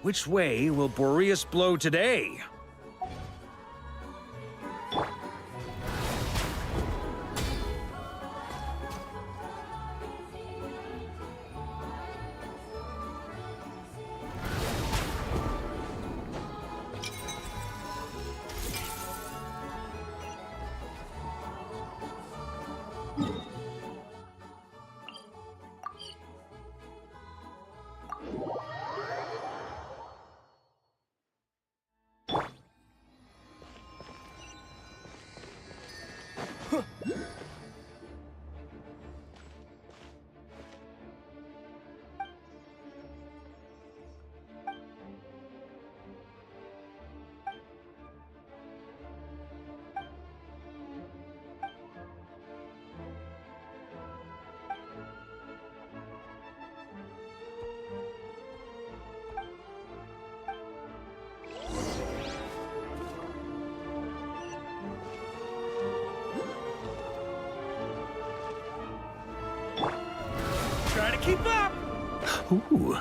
Which way will Boreas blow today? Try to keep up! Ooh.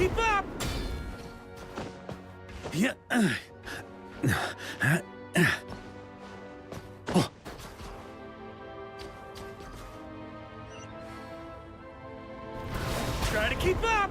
keep up! Yeah. Try to keep up!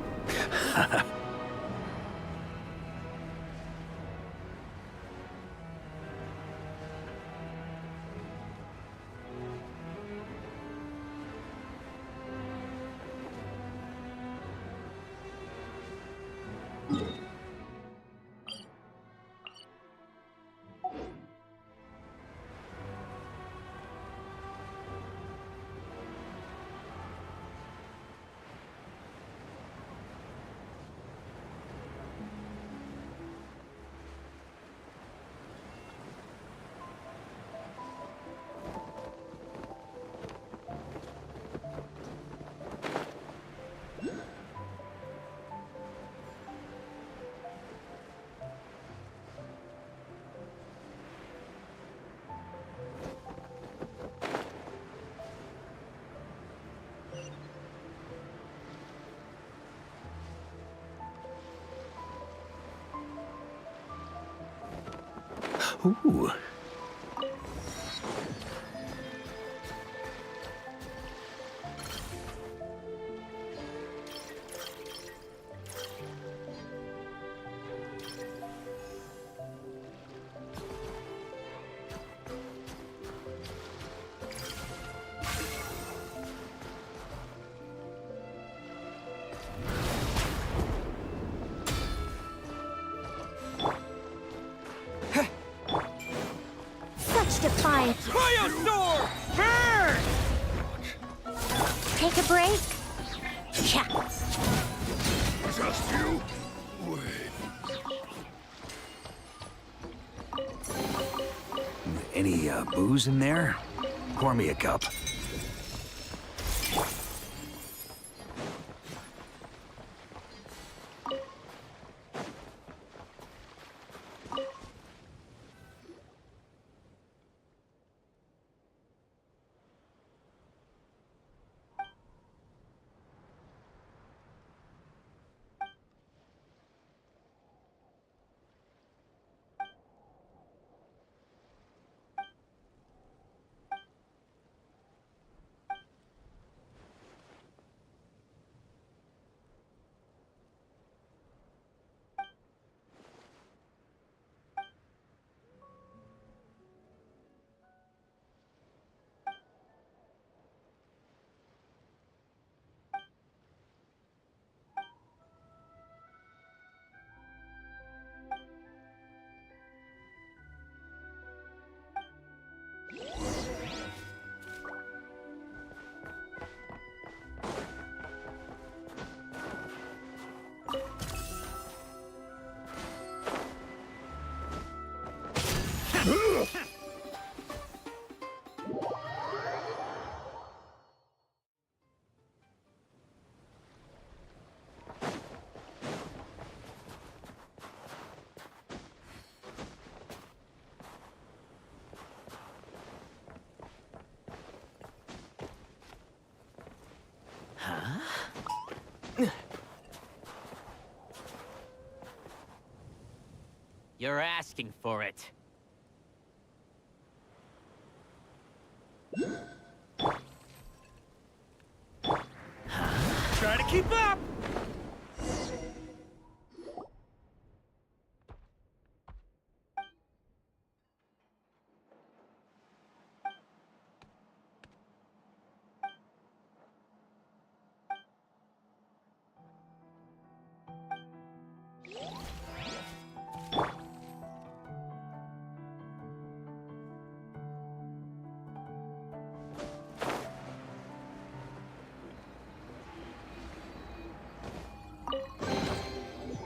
Ooh. Such defiance. Cryostorm! Burn! Take a break. Yeah. Just you? Any booze in there? Pour me a cup. You're asking for it. Try to keep up!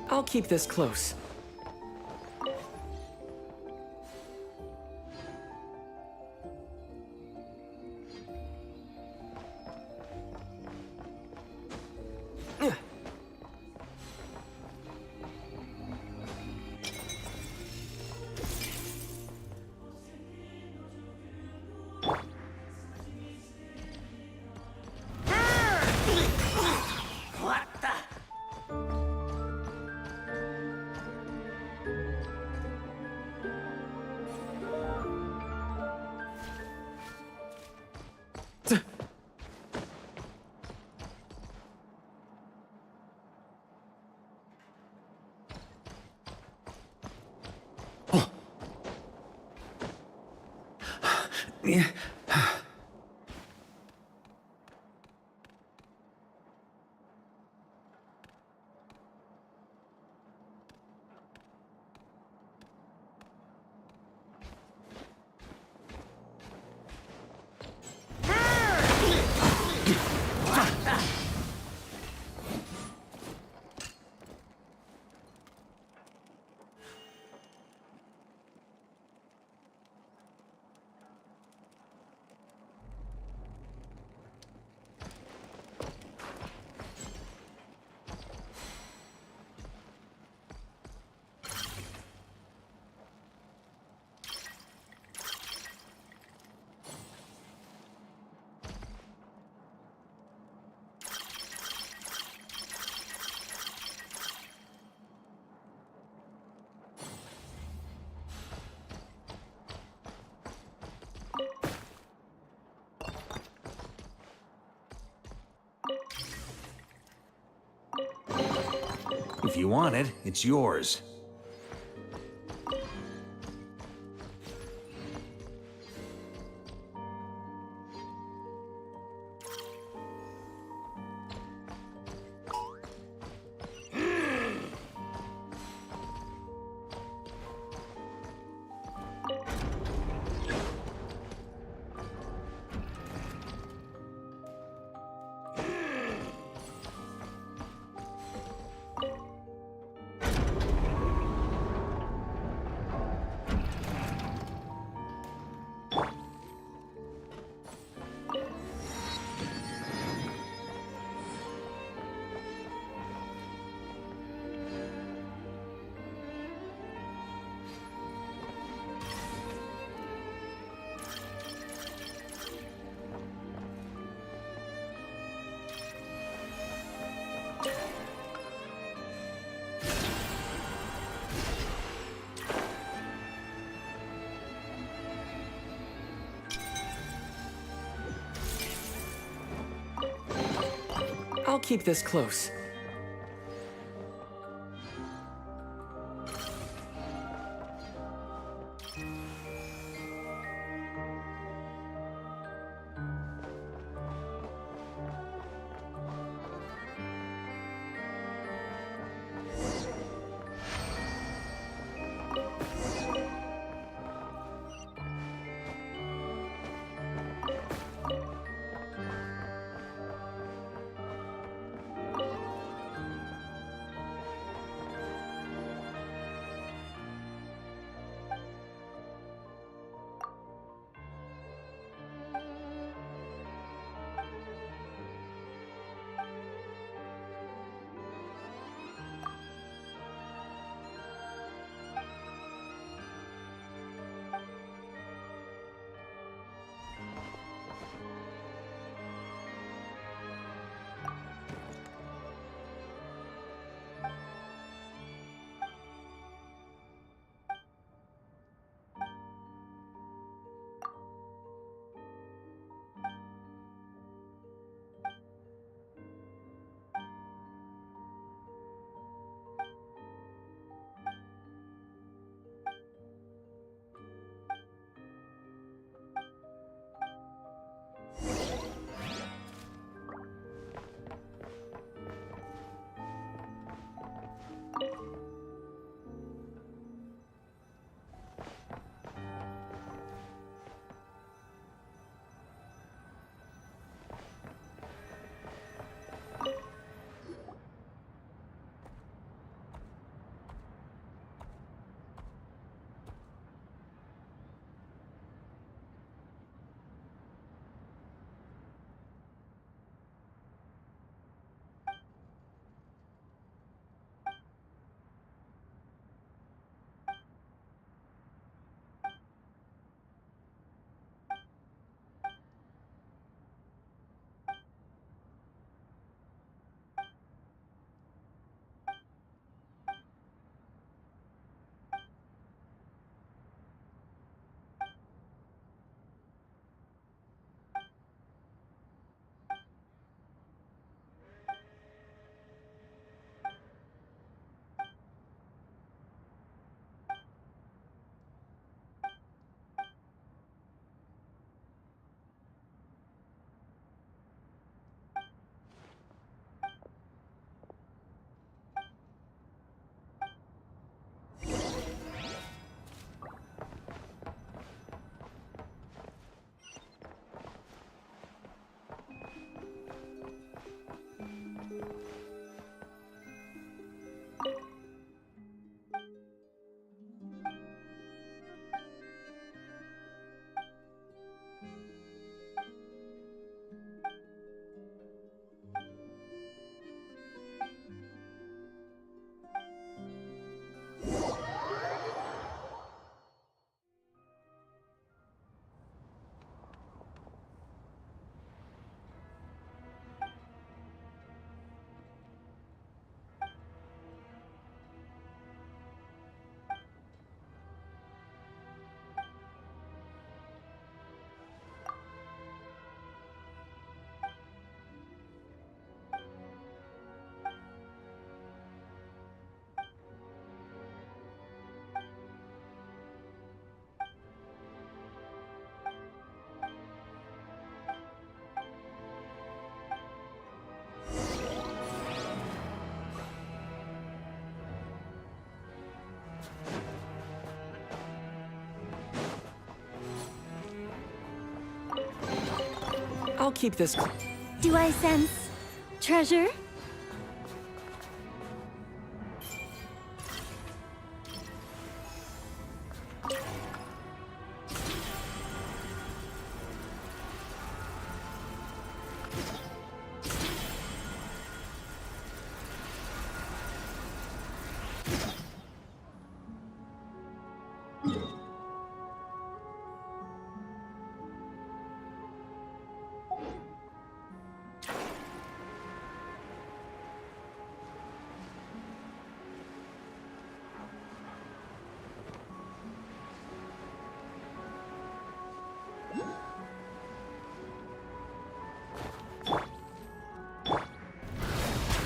I'll keep this close. Yeah. If you want it, it's yours. I'll keep this close. I'll keep this close. Do I sense treasure?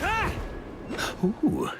Ah! Ooh.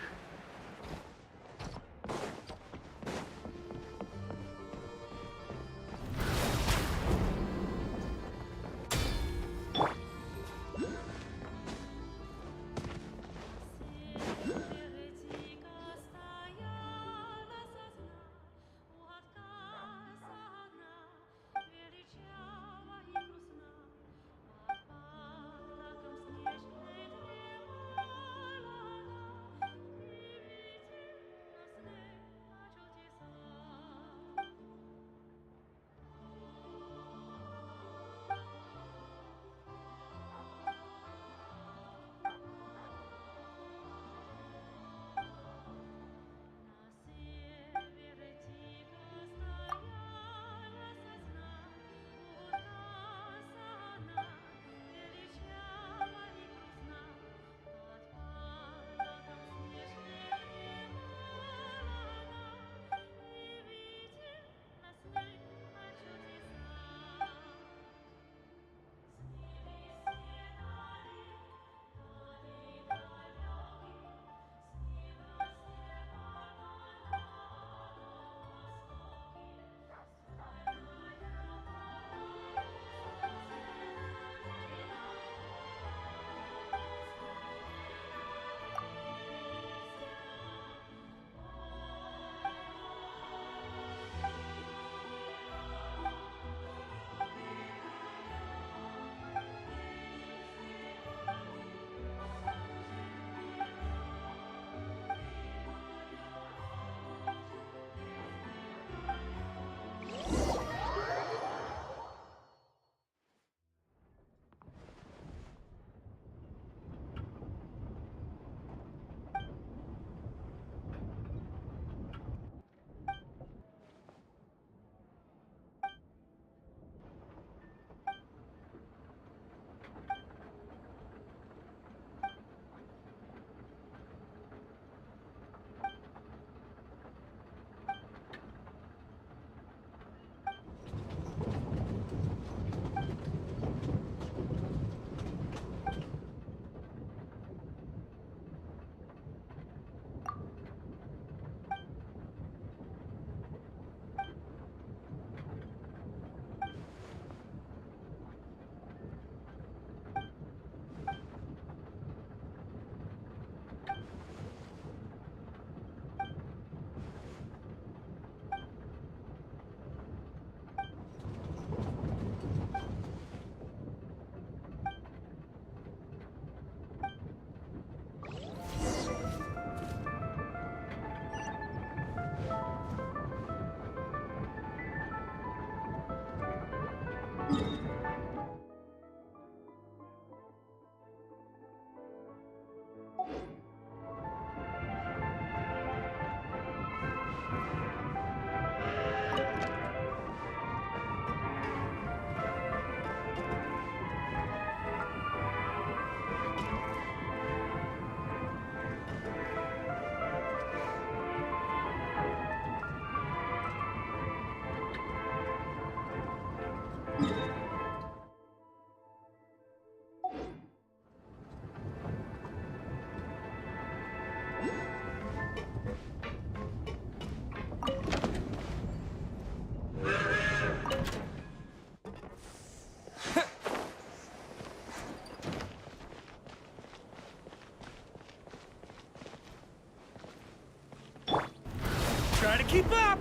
Try to keep up!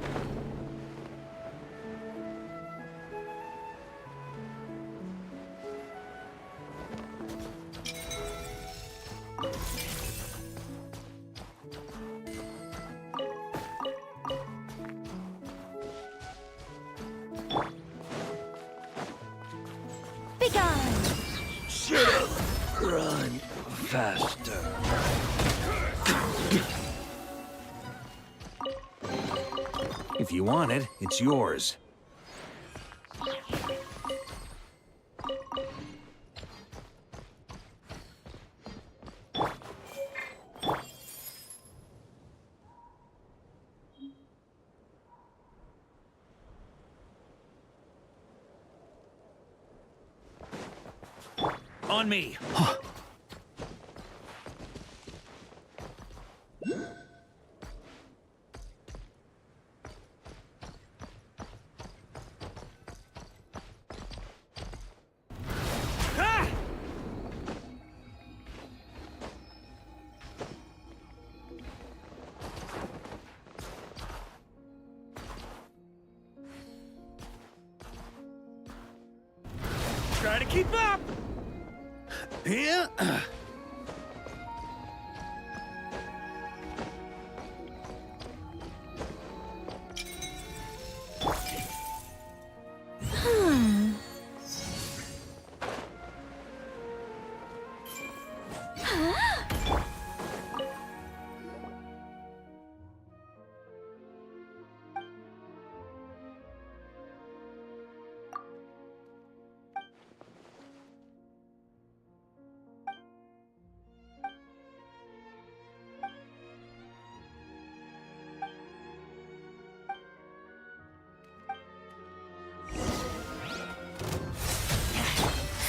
Run faster. If you want it, it's yours. On me. Ah! Try to keep up. Yeah.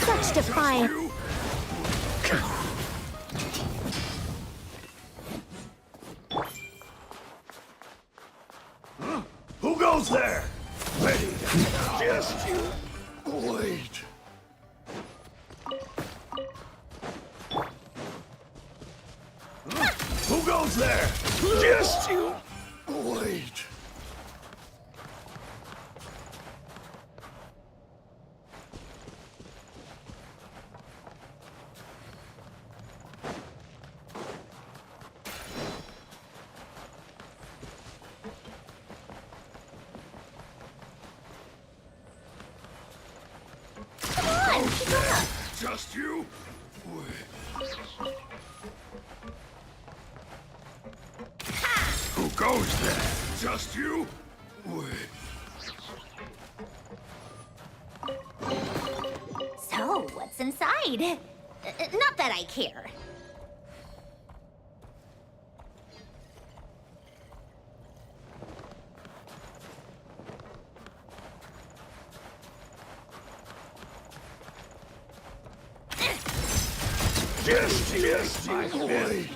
Such defiance. Who goes there? Ready. Just you wait. Who goes there? Just you wait. Just you? Who goes there? Just you? So, what's inside? Not that I care. Just my wait.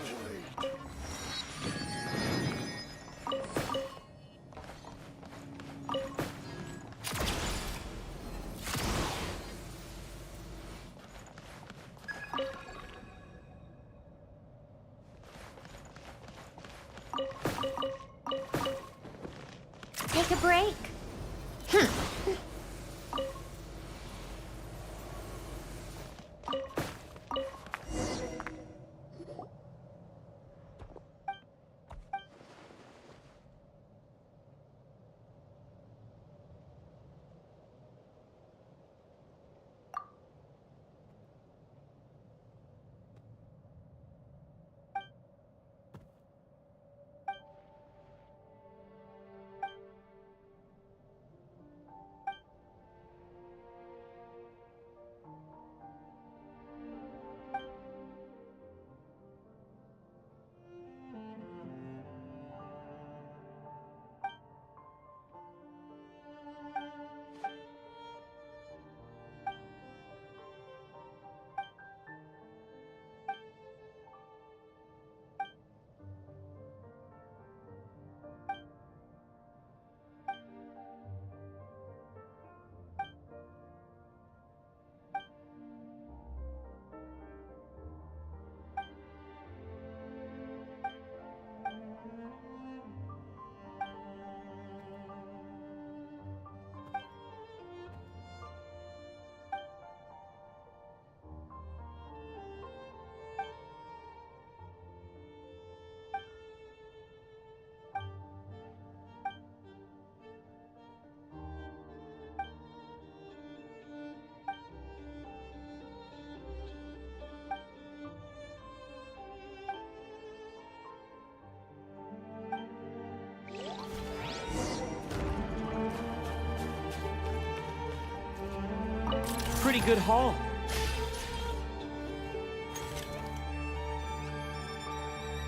Take a break. pretty good haul.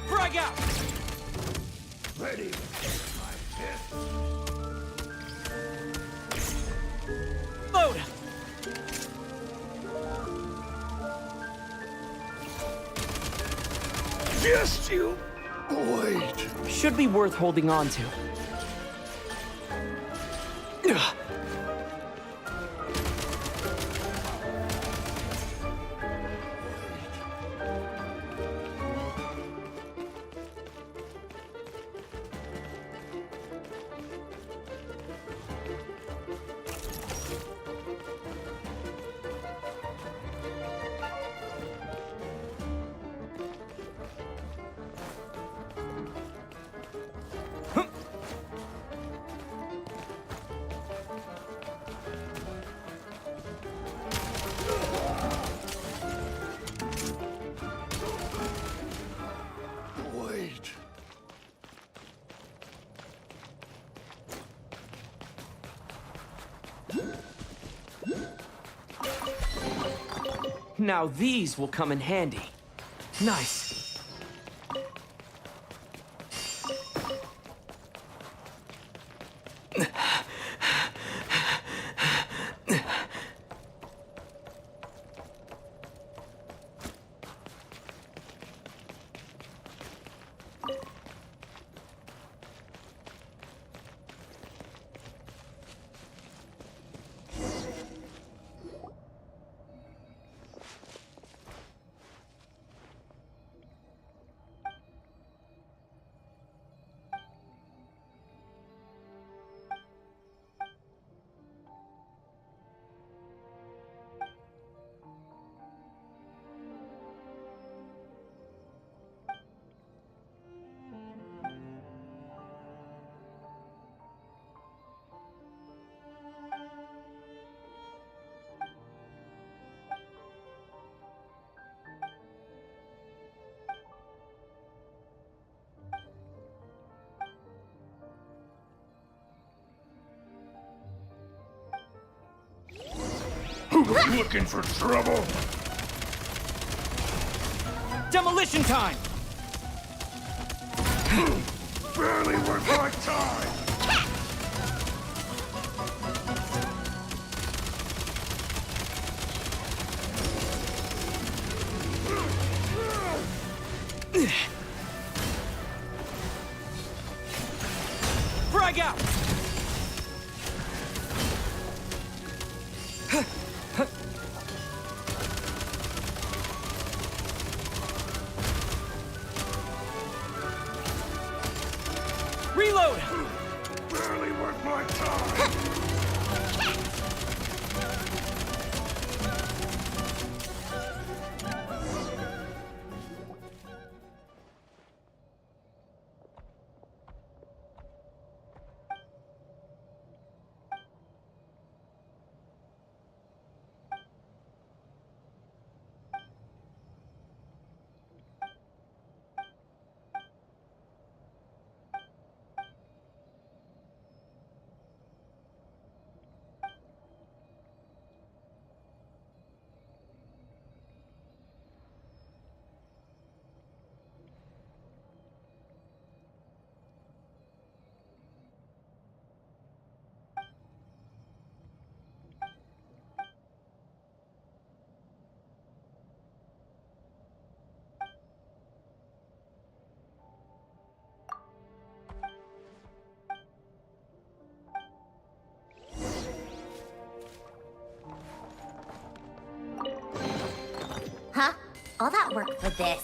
Frag out! Ready. Load! Just you wait. Should be worth holding on to. Ugh. Wait. Now these will come in handy. Nice. Looking for trouble? Demolition time! Barely worth my time. Frag out! Reload! Barely worth my time. Huh? All that work for this.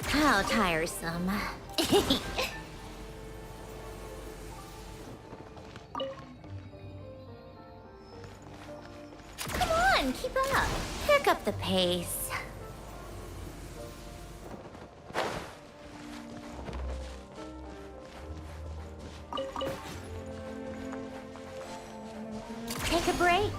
How tiresome. Come on, keep up. Pick up the pace. Take a break.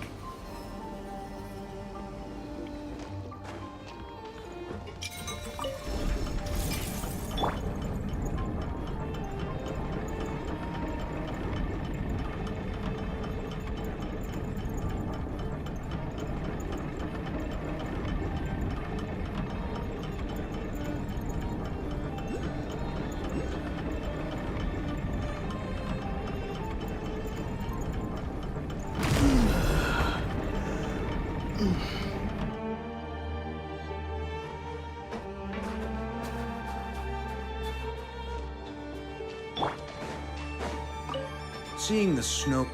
Seeing the snow...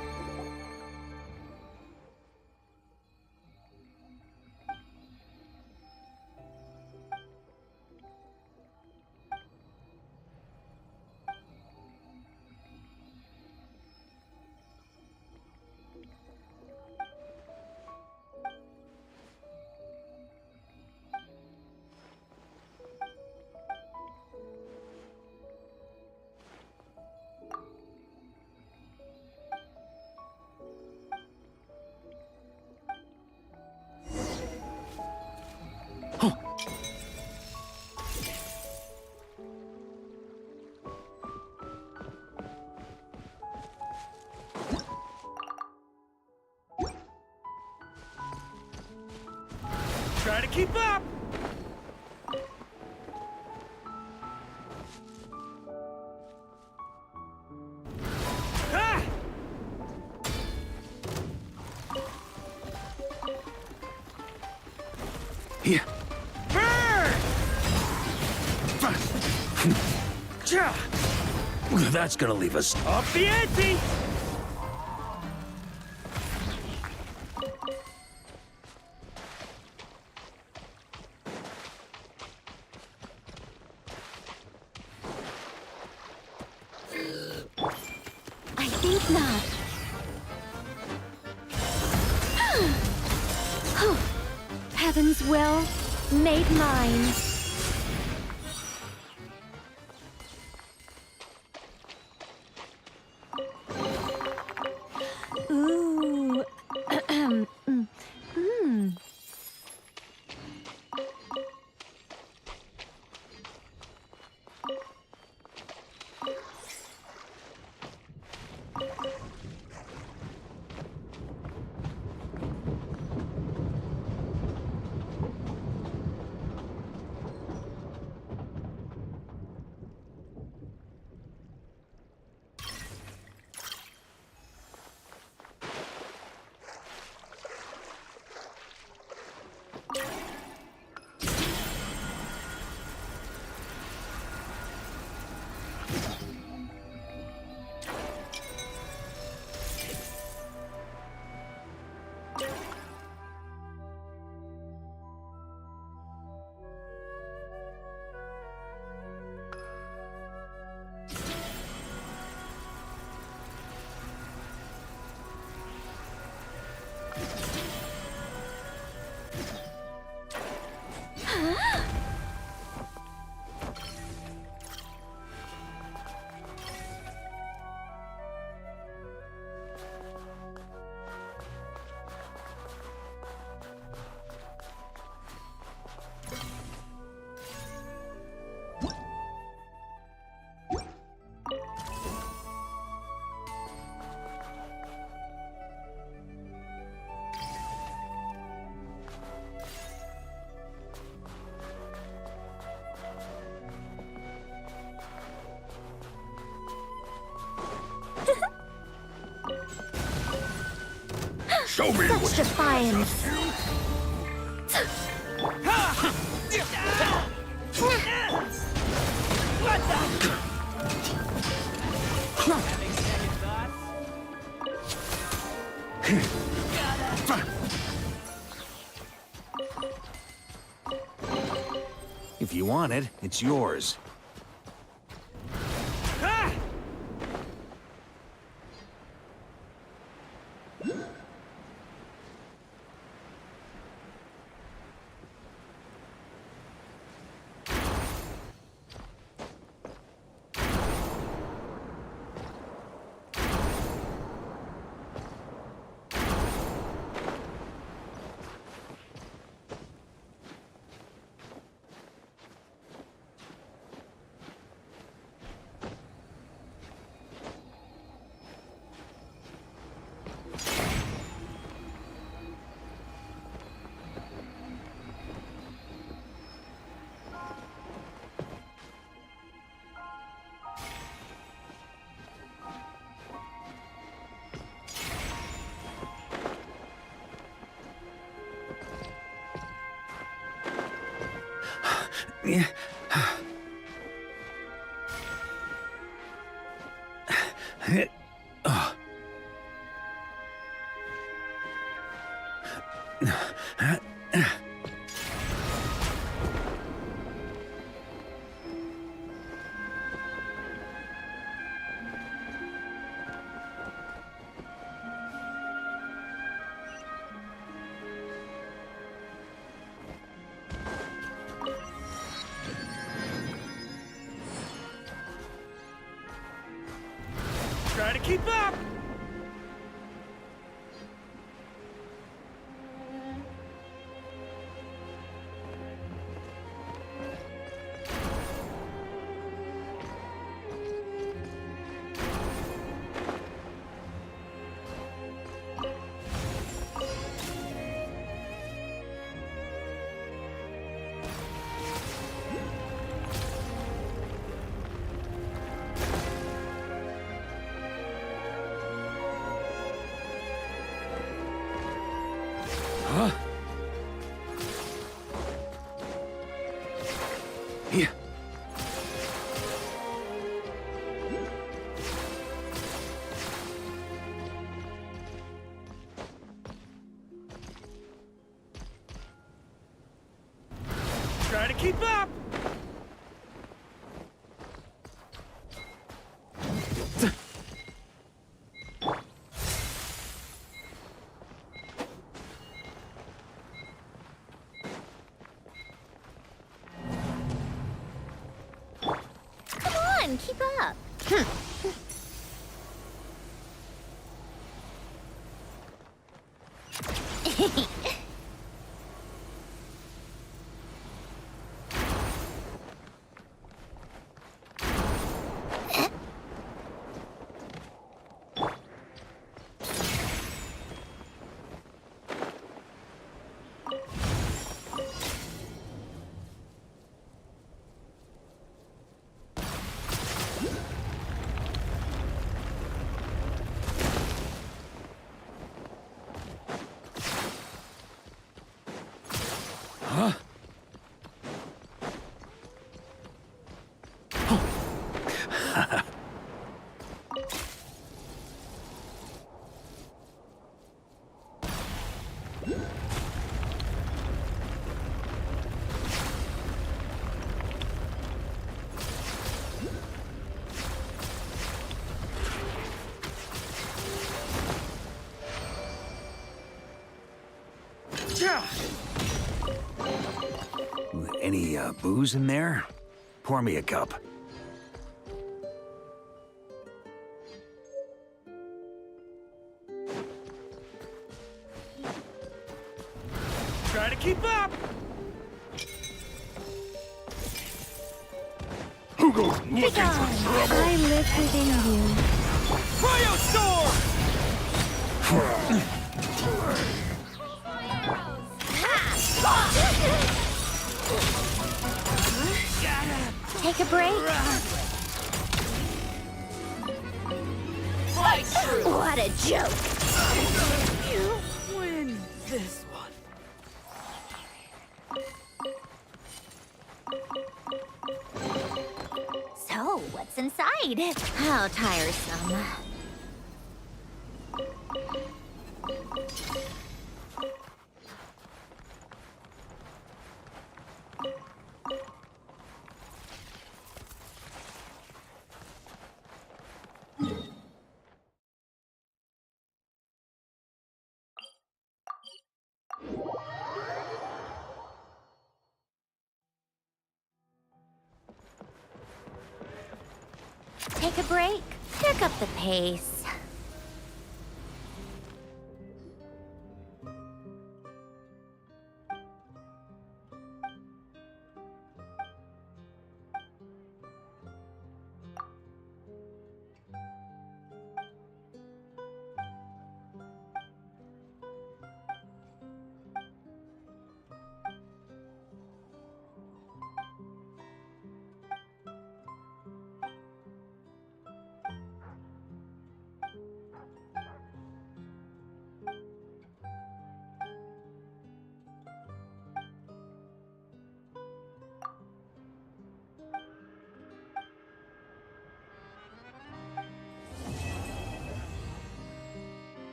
Try to keep up! Ah! Here. Burn! Cha! That's gonna leave us... Up the ante! I think not. Heaven's will made mine. Ooh. Show me Such what defiance. If you want it, it's yours. Ah! Try to keep up! Huh? Yeah. Try to keep up! Come on, keep up. Huh? Any booze in there? Pour me a cup. Try to keep up! Who goes looking for trouble? I live within you. Cryo Storm! Take a break. What a joke. You win this one. So, what's inside? How tiresome. Take a break. Pick up the pace.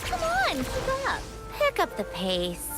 Come on, keep up. Pick up the pace.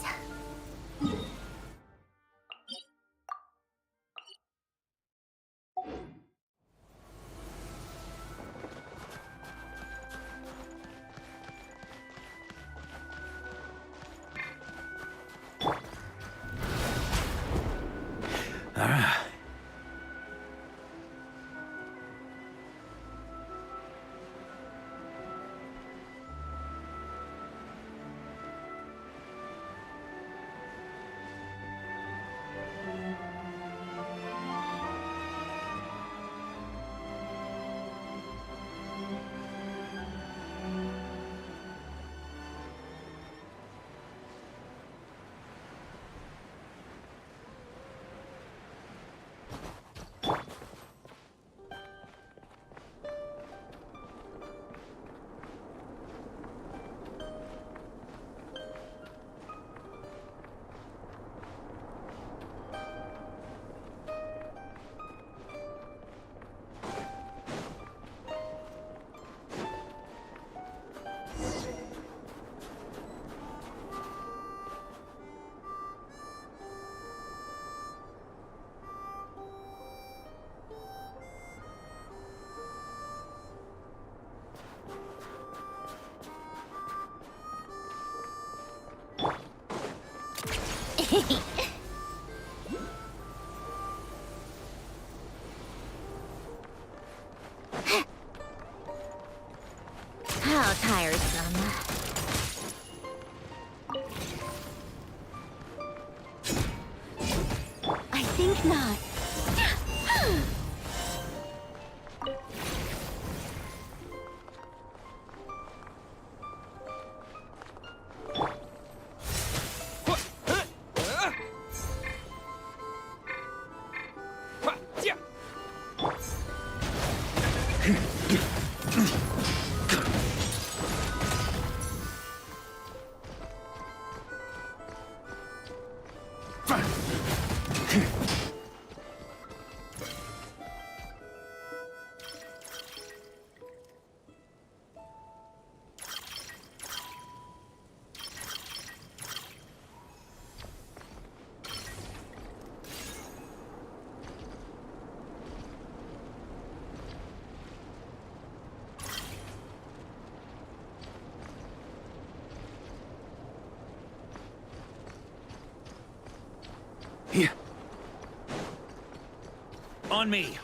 How tiresome. I think not. On me.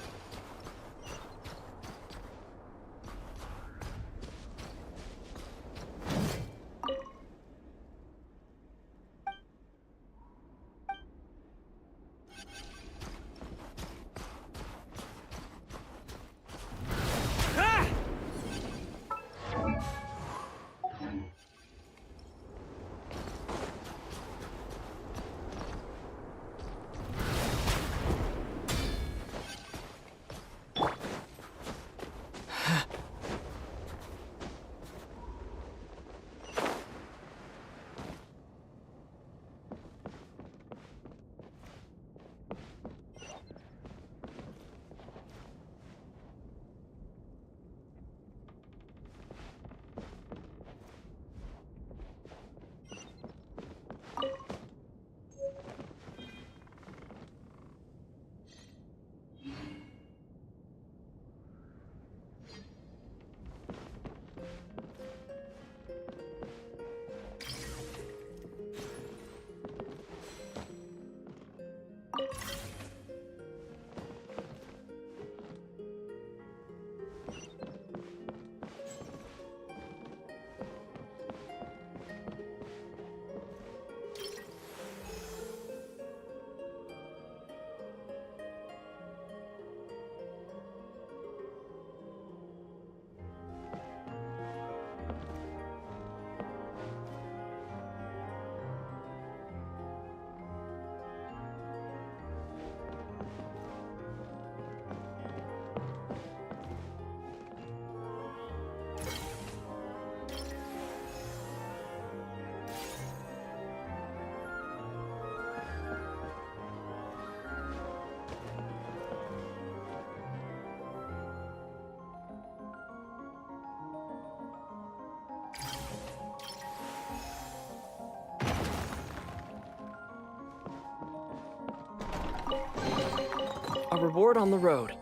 reward on the road.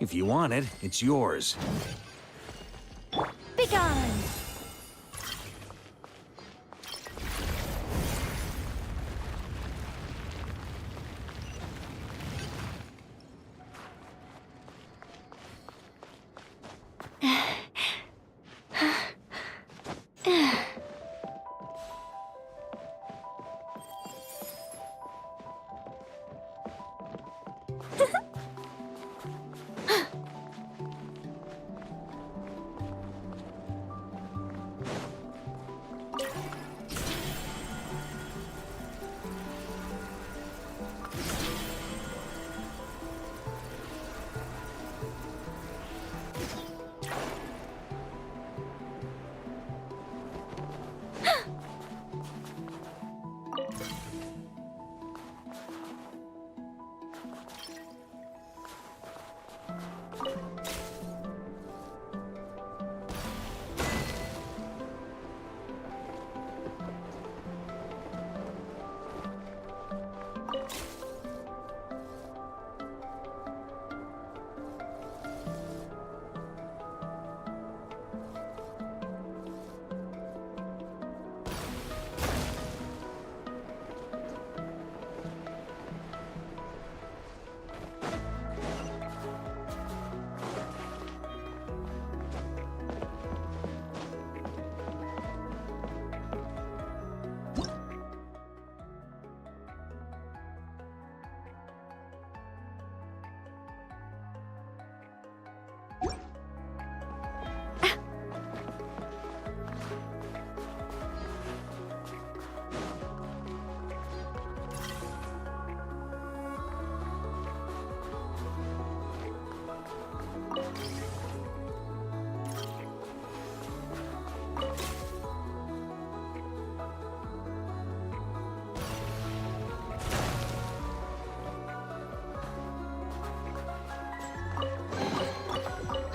If you want it, it's yours. Begone!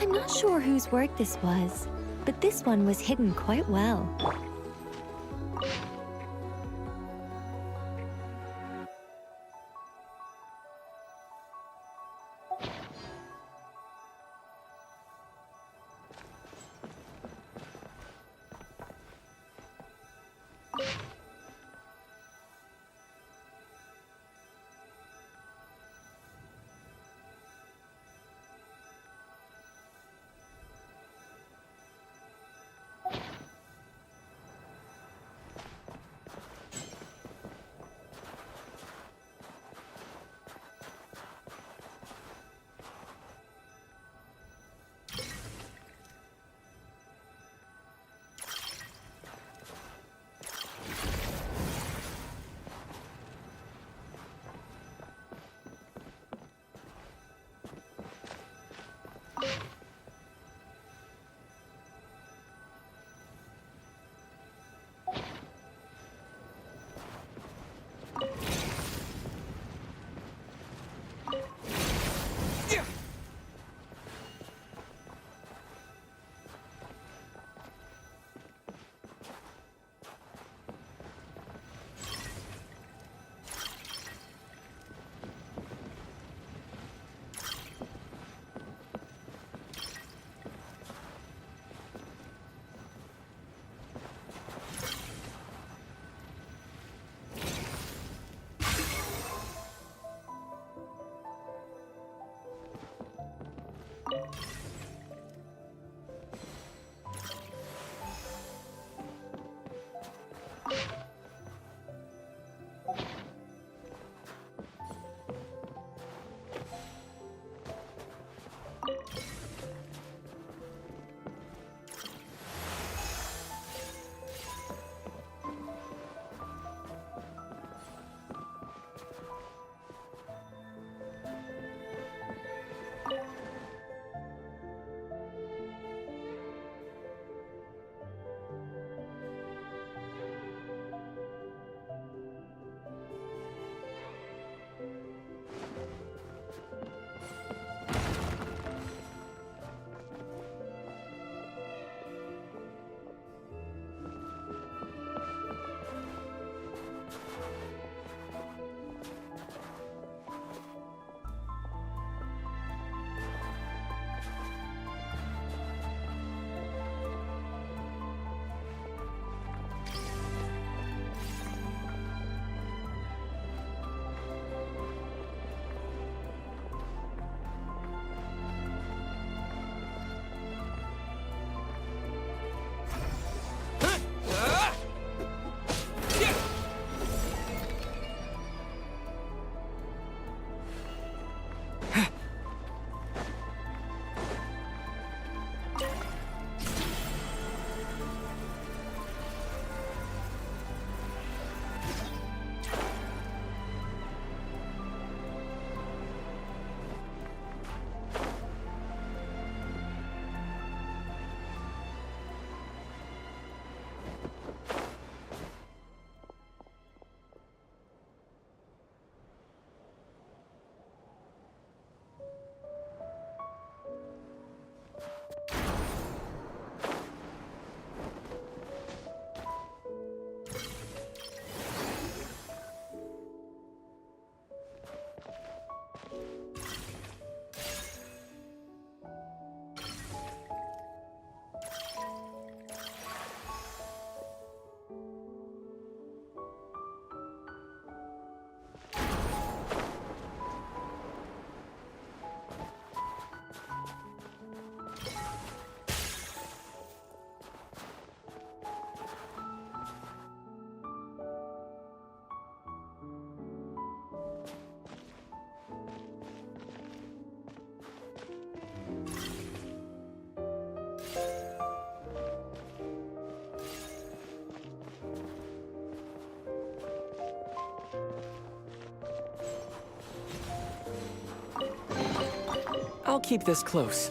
I'm not sure whose work this was, but this one was hidden quite well. I'll keep this close.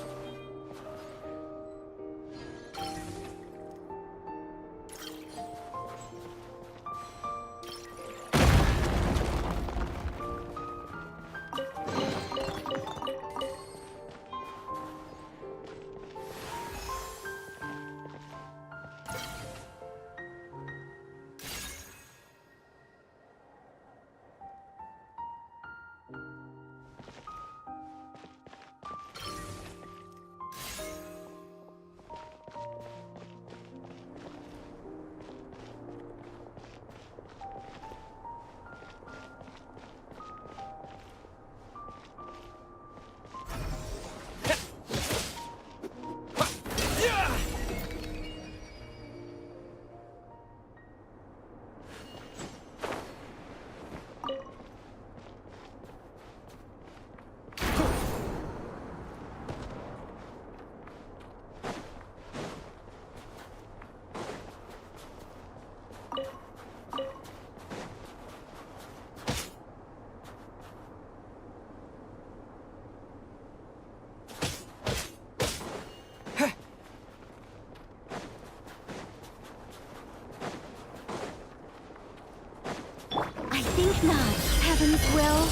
I think not. Heaven's will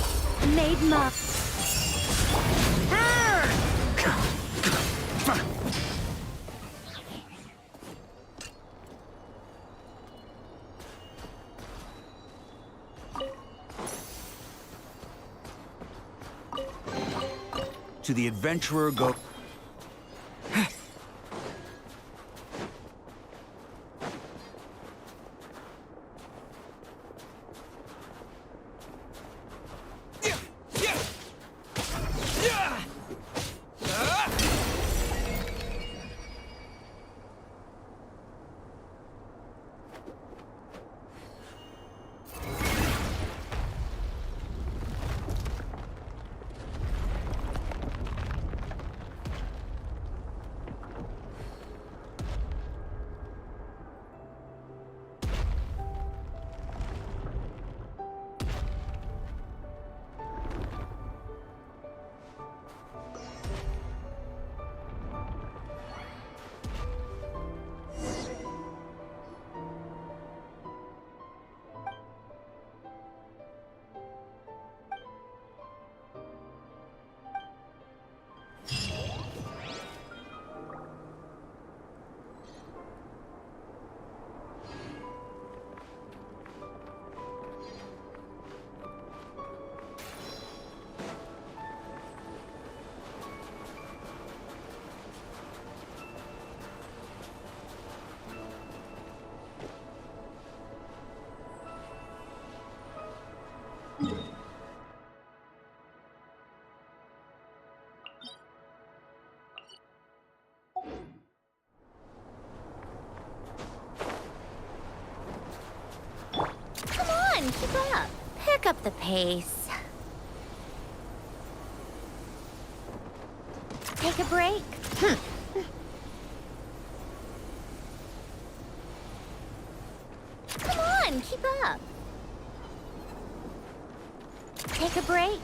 made muff. To the adventurer go... Come on, keep up. Pick up the pace. Take a break. Come on, keep up. Take a break.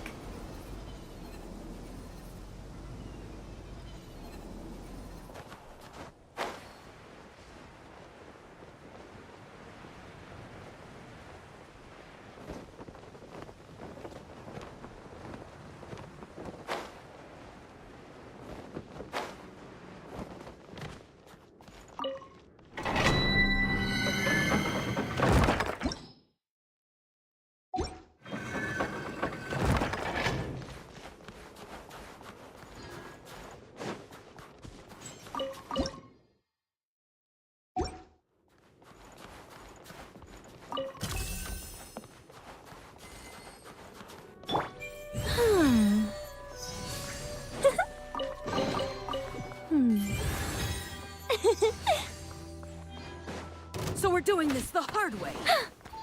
So we're doing this the hard way.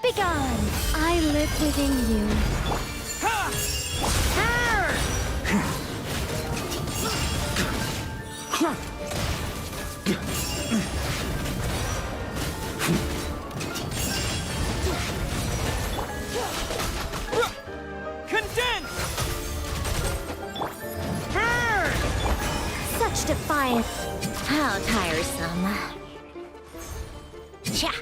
Begone! I live within you. Condense! defiant. How tiresome. Cha!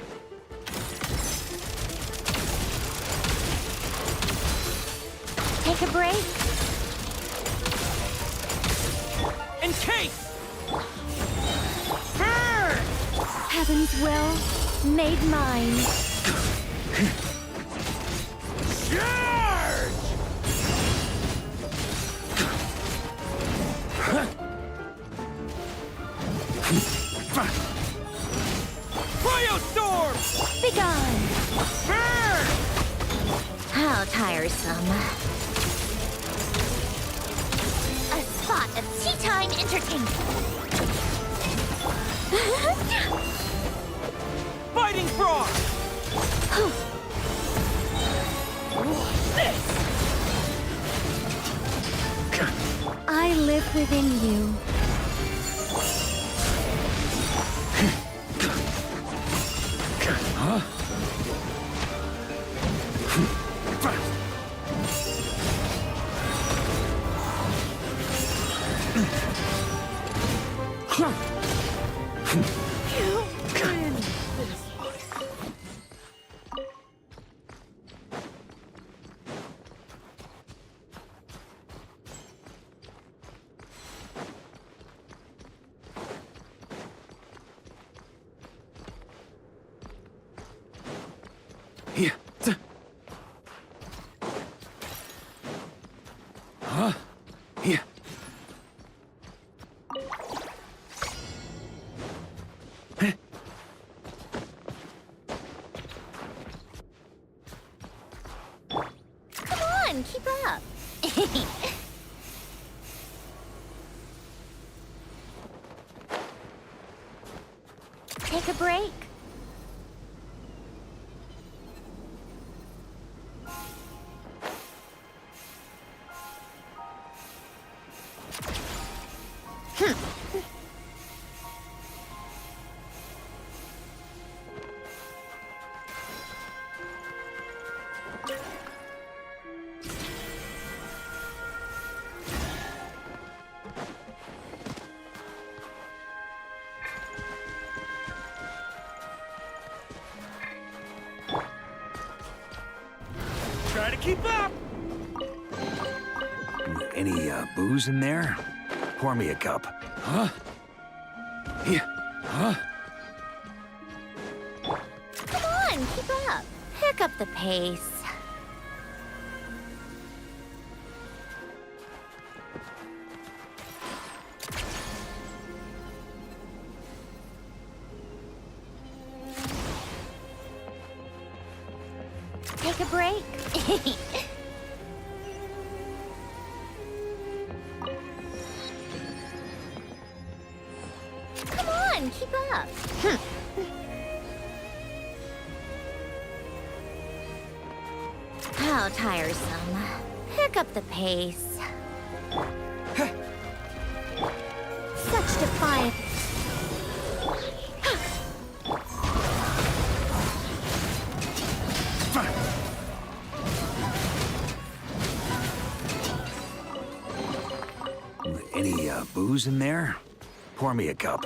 Take a break. Encase! Heaven's will made mine. Charge! Cryo storm! Begone! How tiresome. A spot of tea time entertainment. Fighting frog! I live within you. Here. Huh? Here. Come on, keep up. Take a break. Try to keep up! Any booze in there? Pour me a cup. Huh? Here. Huh? Come on, keep up. Pick up the pace. Take a break. Come on, keep up. How tiresome. Pick up the pace. Such defiance. Any booze in there? Pour me a cup.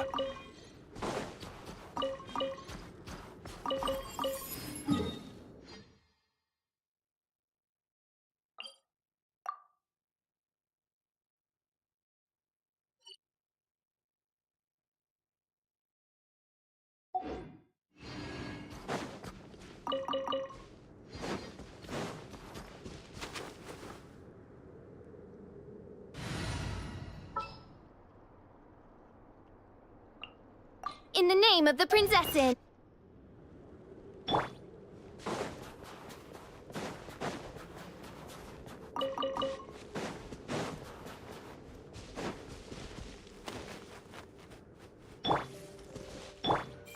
In the name of the princesses.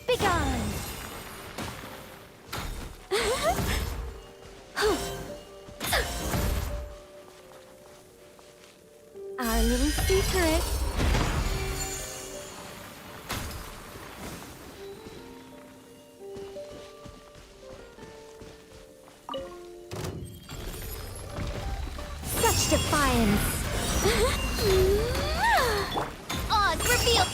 Begone. Our little secret. Such defiance. Odds revealed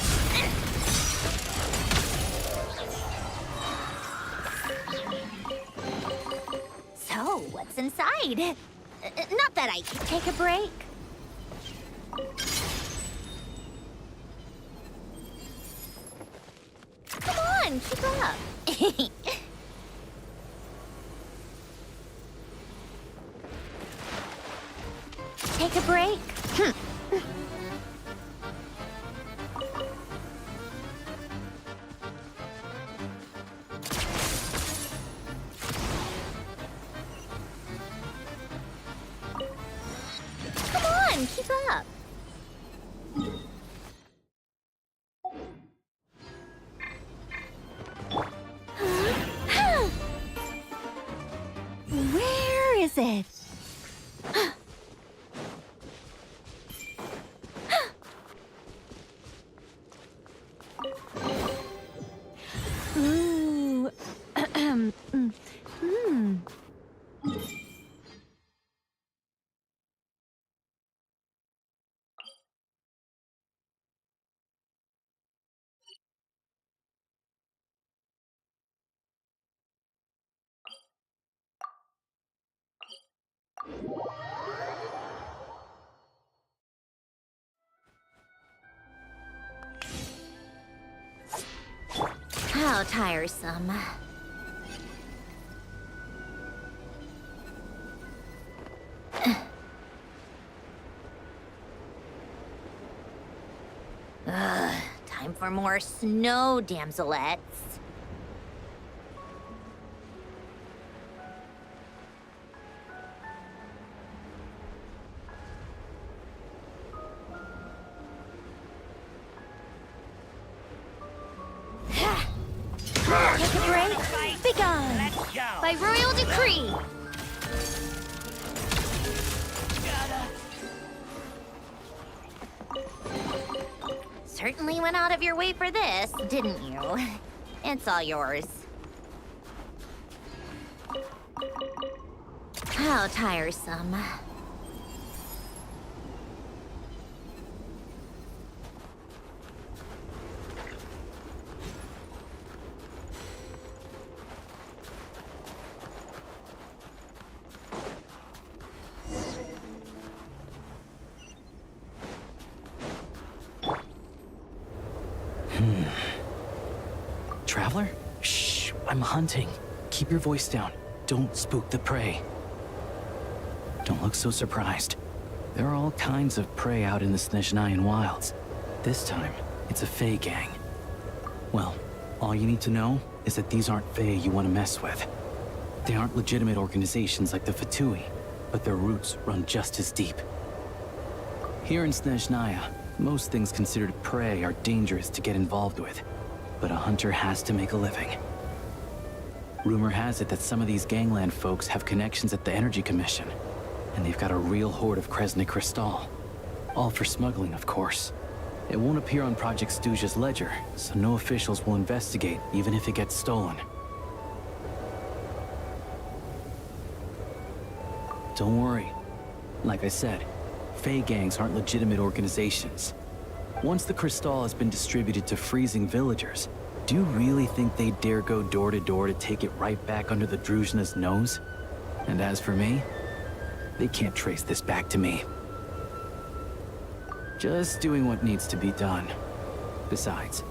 what's inside. Not that I can take a break. Come on, keep up. Take a break? Come on, keep up. Where is it? Ooh. How tiresome. Time for more snow damselettes. Take a break. Be gone. Let's go. By royal decree. Certainly went out of your way for this, didn't you? It's all yours. How tiresome. Traveler? Shh, I'm hunting. Keep your voice down. Don't spook the prey. Don't look so surprised. There are all kinds of prey out in the Snezhnayan wilds. This time, it's a Fae gang. Well, all you need to know is that these aren't Fae you want to mess with. They aren't legitimate organizations like the Fatui, but their roots run just as deep. Here in Snezhnaya, most things considered prey are dangerous to get involved with, but a hunter has to make a living. Rumor has it that some of these gangland folks have connections at the Energy Commission, and they've got a real hoard of Kresny Crystal. All for smuggling, of course. It won't appear on Project Stuja's ledger, so no officials will investigate, even if it gets stolen. Don't worry. Like I said, Fae gangs aren't legitimate organizations. Once the crystal has been distributed to freezing villagers, do you really think they'd dare go door to door to take it right back under the Druzhna's nose? And as for me, they can't trace this back to me. Just doing what needs to be done. Besides,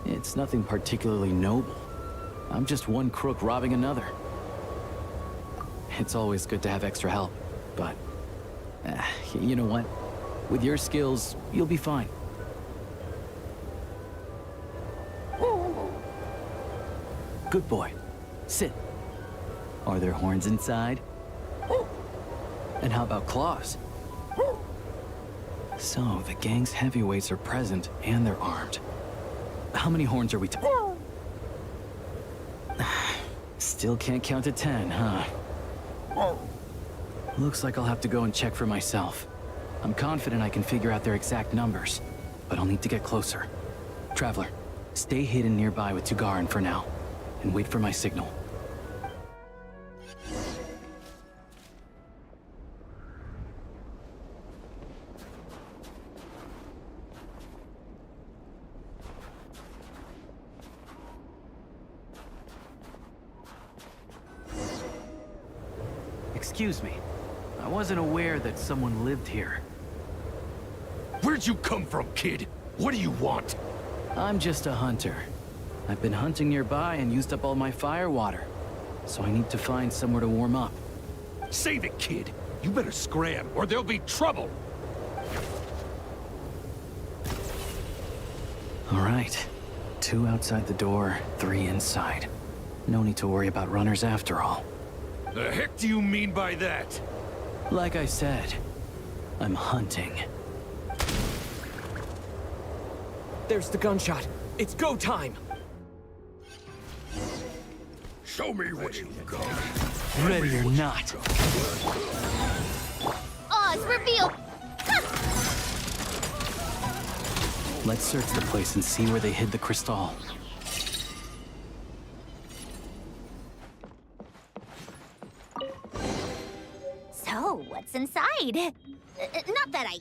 it's nothing particularly noble. I'm just one crook robbing another. It's always good to have extra help, but... you know what? With your skills, you'll be fine. Good boy. Sit. Are there horns inside? And how about claws? So, the gang's heavyweights are present and they're armed. How many horns are we Still can't count to 10, huh? Looks like I'll have to go and check for myself. I'm confident I can figure out their exact numbers, but I'll need to get closer. Traveler, stay hidden nearby with Tugarin for now, and wait for my signal. Excuse me. I wasn't aware that someone lived here. Where'd you come from, kid? What do you want? I'm just a hunter. I've been hunting nearby and used up all my fire water. So I need to find somewhere to warm up. Save it, kid. You better scram, or there'll be trouble. All right. 2 outside the door, 3 inside. No need to worry about runners after all. The heck do you mean by that? Like I said, I'm hunting. There's the gunshot. It's go time. Show me what you got. Ready or not. Oz, reveal! Let's search the place and see where they hid the crystal. So, what's inside? Not that I...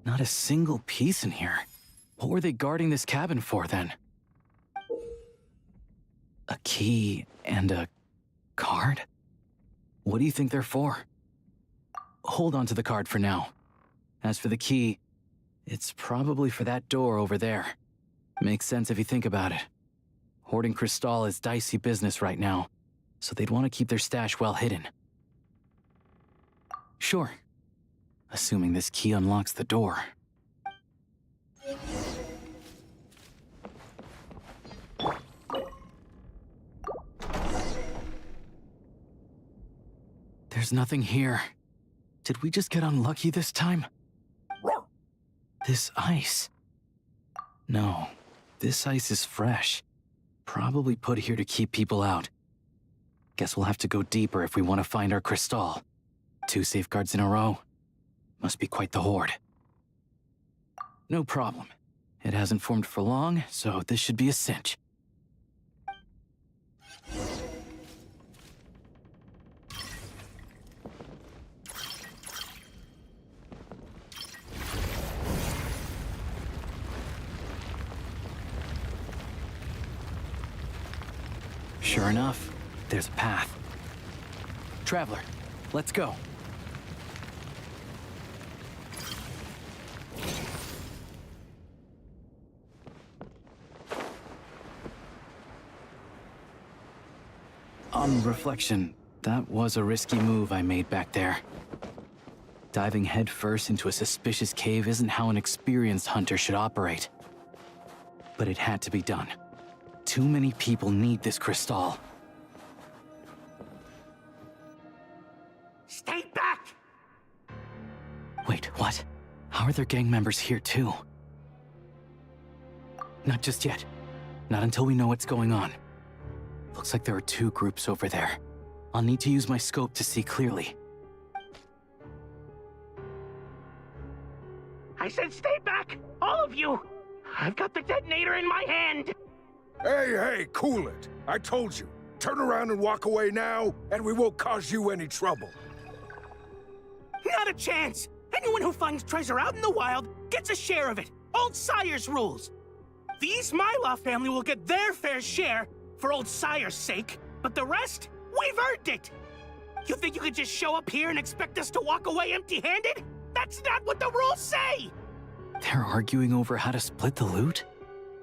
Not a single piece in here. What were they guarding this cabin for, then? A key and a card? What do you think they're for? Hold on to the card for now. As for the key, it's probably for that door over there. Makes sense if you think about it. Hoarding crystal is dicey business right now, so they'd want to keep their stash well hidden. Sure. Assuming this key unlocks the door. There's nothing here. Did we just get unlucky this time? This ice. No, this ice is fresh. Probably put here to keep people out. Guess we'll have to go deeper if we want to find our crystal. 2 safeguards in a row. Must be quite the hoard. No problem. It hasn't formed for long, so this should be a cinch. Sure enough, there's a path. Traveler, let's go. On reflection, that was a risky move I made back there. Diving headfirst into a suspicious cave isn't how an experienced hunter should operate. But it had to be done. Too many people need this crystal. Stay back! Wait, what? How are there gang members here too? Not just yet. Not until we know what's going on. Looks like there are 2 groups over there. I'll need to use my scope to see clearly. I said stay back! All of you! I've got the detonator in my hand! Hey, cool it. I told you. Turn around and walk away now, and we won't cause you any trouble. Not a chance! Anyone who finds treasure out in the wild gets a share of it. Old Sire's rules. The East Myla family will get their fair share for Old Sire's sake, but the rest, we've earned it! You think you could just show up here and expect us to walk away empty-handed? That's not what the rules say! They're arguing over how to split the loot?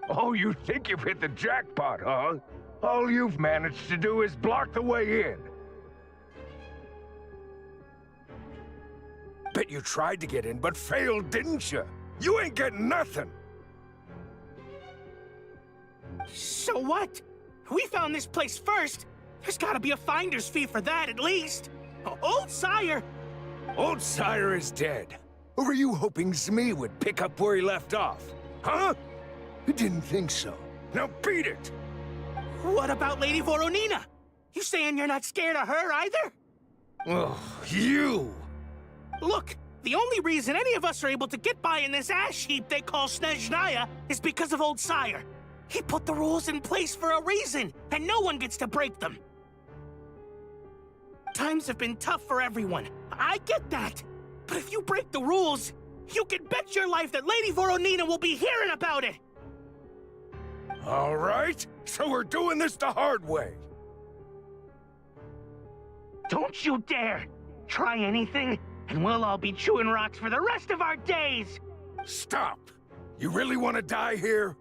Oh, you think you've hit the jackpot, huh? All you've managed to do is block the way in. Bet you tried to get in, but failed, didn't you? You ain't getting nothing. So what? We found this place first. There's gotta be a finder's fee for that, at least. Old Sire! Old Sire is dead. Or were you hoping Smee would pick up where he left off? Huh? You didn't think so. Now beat it! What about Lady Voronina? You saying you're not scared of her either? Oh, you! Look, the only reason any of us are able to get by in this ash heap they call Snezhnaya is because of Old Sire. He put the rules in place for a reason, and no one gets to break them. Times have been tough for everyone. I get that. But if you break the rules, you can bet your life that Lady Voronina will be hearing about it. All right, so we're doing this the hard way. Don't you dare! Try anything, and we'll all be chewing rocks for the rest of our days! Stop! You really want to die here?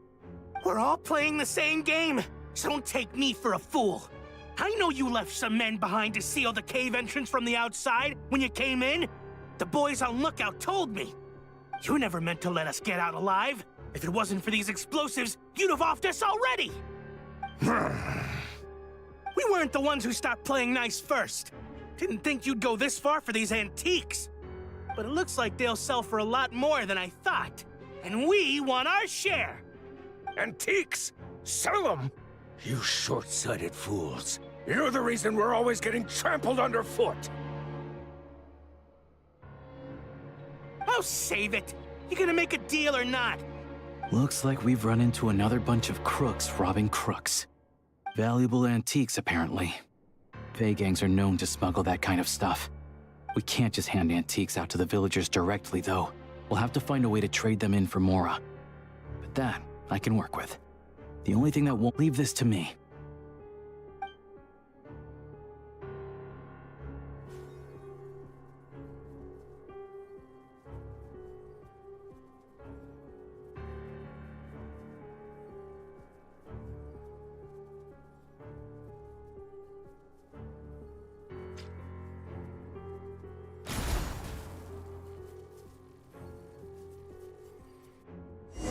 We're all playing the same game, so don't take me for a fool. I know you left some men behind to seal the cave entrance from the outside when you came in. The boys on lookout told me. You never meant to let us get out alive. If it wasn't for these explosives, you'd have offed us already! We weren't the ones who stopped playing nice first. Didn't think you'd go this far for these antiques. But it looks like they'll sell for a lot more than I thought. And we want our share! Antiques? Sell them? You short-sighted fools. You're the reason we're always getting trampled underfoot. Oh, save it! You gonna make a deal or not? Looks like we've run into another bunch of crooks robbing crooks. Valuable antiques, apparently. Fey gangs are known to smuggle that kind of stuff. We can't just hand antiques out to the villagers directly, though. We'll have to find a way to trade them in for Mora. But that, I can work with. The only thing that won't leave this to me.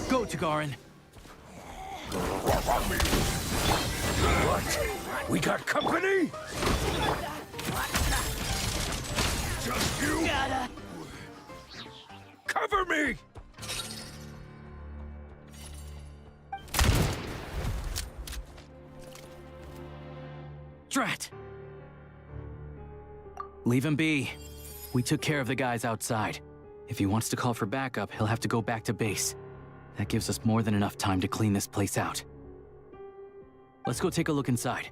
Go, Tagarin. What? We got company? Just you? Cover me! Drat! Leave him be. We took care of the guys outside. If he wants to call for backup, he'll have to go back to base. That gives us more than enough time to clean this place out. Let's go take a look inside.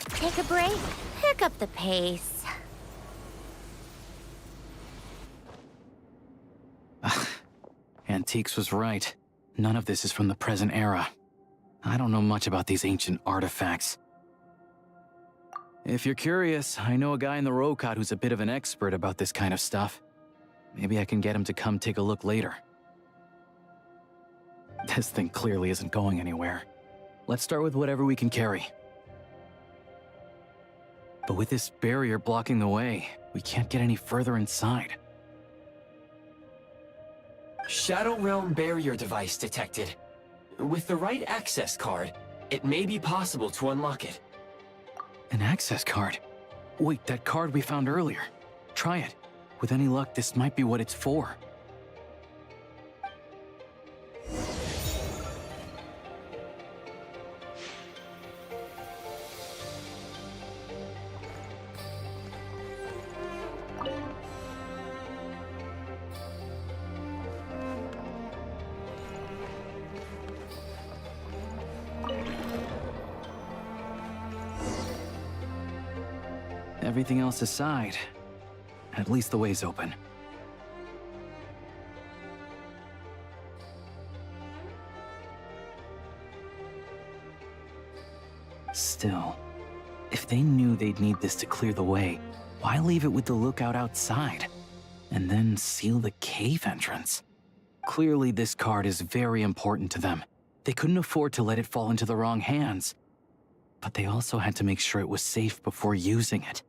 Take a break, pick up the pace. Antiques was right. None of this is from the present era. I don't know much about these ancient artifacts. If you're curious, I know a guy in the Rokot who's a bit of an expert about this kind of stuff. Maybe I can get him to come take a look later. This thing clearly isn't going anywhere. Let's start with whatever we can carry. But with this barrier blocking the way, we can't get any further inside. Shadow Realm barrier device detected. With the right access card, it may be possible to unlock it. An access card? Wait, that card we found earlier. Try it. With any luck, this might be what it's for. Everything else aside, at least the way's open. Still, if they knew they'd need this to clear the way, why leave it with the lookout outside? And then seal the cave entrance? Clearly this card is very important to them. They couldn't afford to let it fall into the wrong hands. But they also had to make sure it was safe before using it.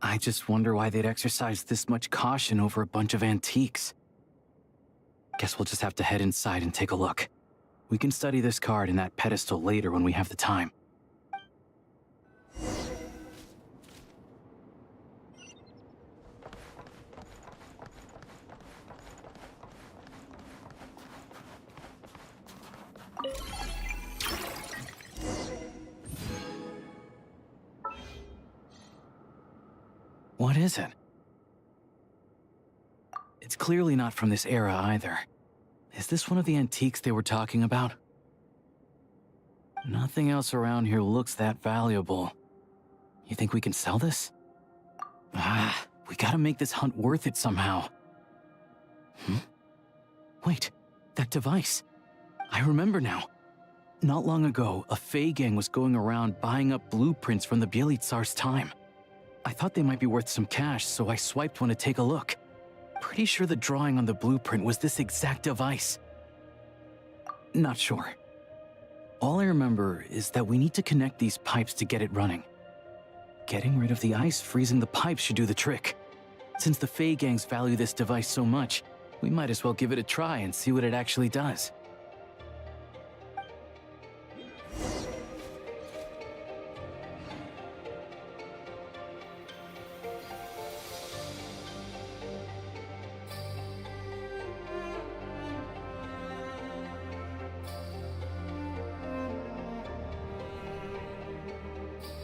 I just wonder why they'd exercise this much caution over a bunch of antiques. Guess we'll just have to head inside and take a look. We can study this card and that pedestal later when we have the time. What is it? It's clearly not from this era either. Is this one of the antiques they were talking about? Nothing else around here looks that valuable. You think we can sell this? We gotta make this hunt worth it somehow. Wait, that device. I remember now. Not long ago, a Fae gang was going around buying up blueprints from the Bielitsar's time. I thought they might be worth some cash, so I swiped one to take a look. Pretty sure the drawing on the blueprint was this exact device. Not sure. All I remember is that we need to connect these pipes to get it running. Getting rid of the ice freezing the pipes should do the trick. Since the Fae gangs value this device so much, we might as well give it a try and see what it actually does.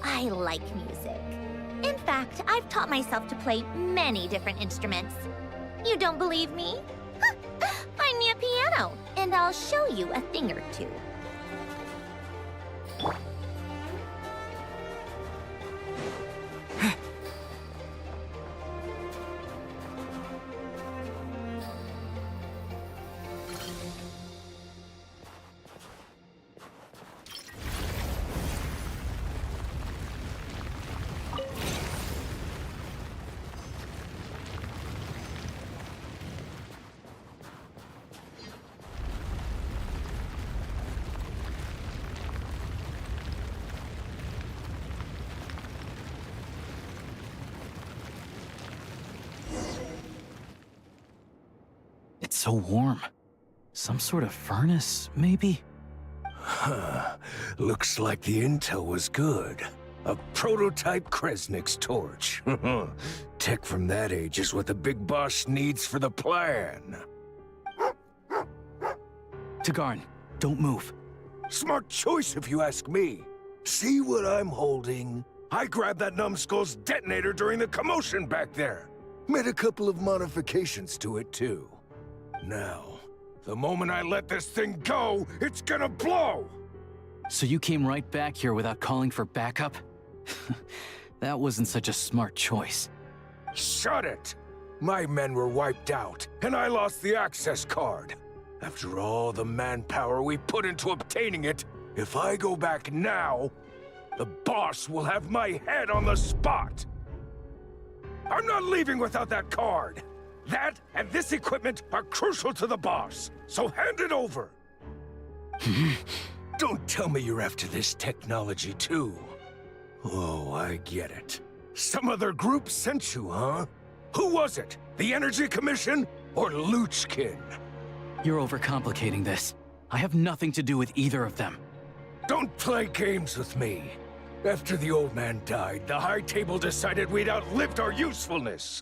I like music. In fact, I've taught myself to play many different instruments. You don't believe me? Find me a piano, and I'll show you a thing or two. It's so warm. Some sort of furnace, maybe? Huh. Looks like the intel was good. A prototype Kresnik's torch. Tech from that age is what the big boss needs for the plan. Tagarn, don't move. Smart choice if you ask me. See what I'm holding? I grabbed that numbskull's detonator during the commotion back there. Made a couple of modifications to it too. Now, the moment I let this thing go, it's gonna blow! So you came right back here without calling for backup? That wasn't such a smart choice. Shut it! My men were wiped out, and I lost the access card. After all the manpower we put into obtaining it, if I go back now, the boss will have my head on the spot! I'm not leaving without that card! That and this equipment are crucial to the boss, so hand it over! Don't tell me you're after this technology too. Oh, I get it. Some other group sent you, huh? Who was it? The Energy Commission or Luchkin? You're overcomplicating this. I have nothing to do with either of them. Don't play games with me. After the old man died, the High Table decided we'd outlived our usefulness.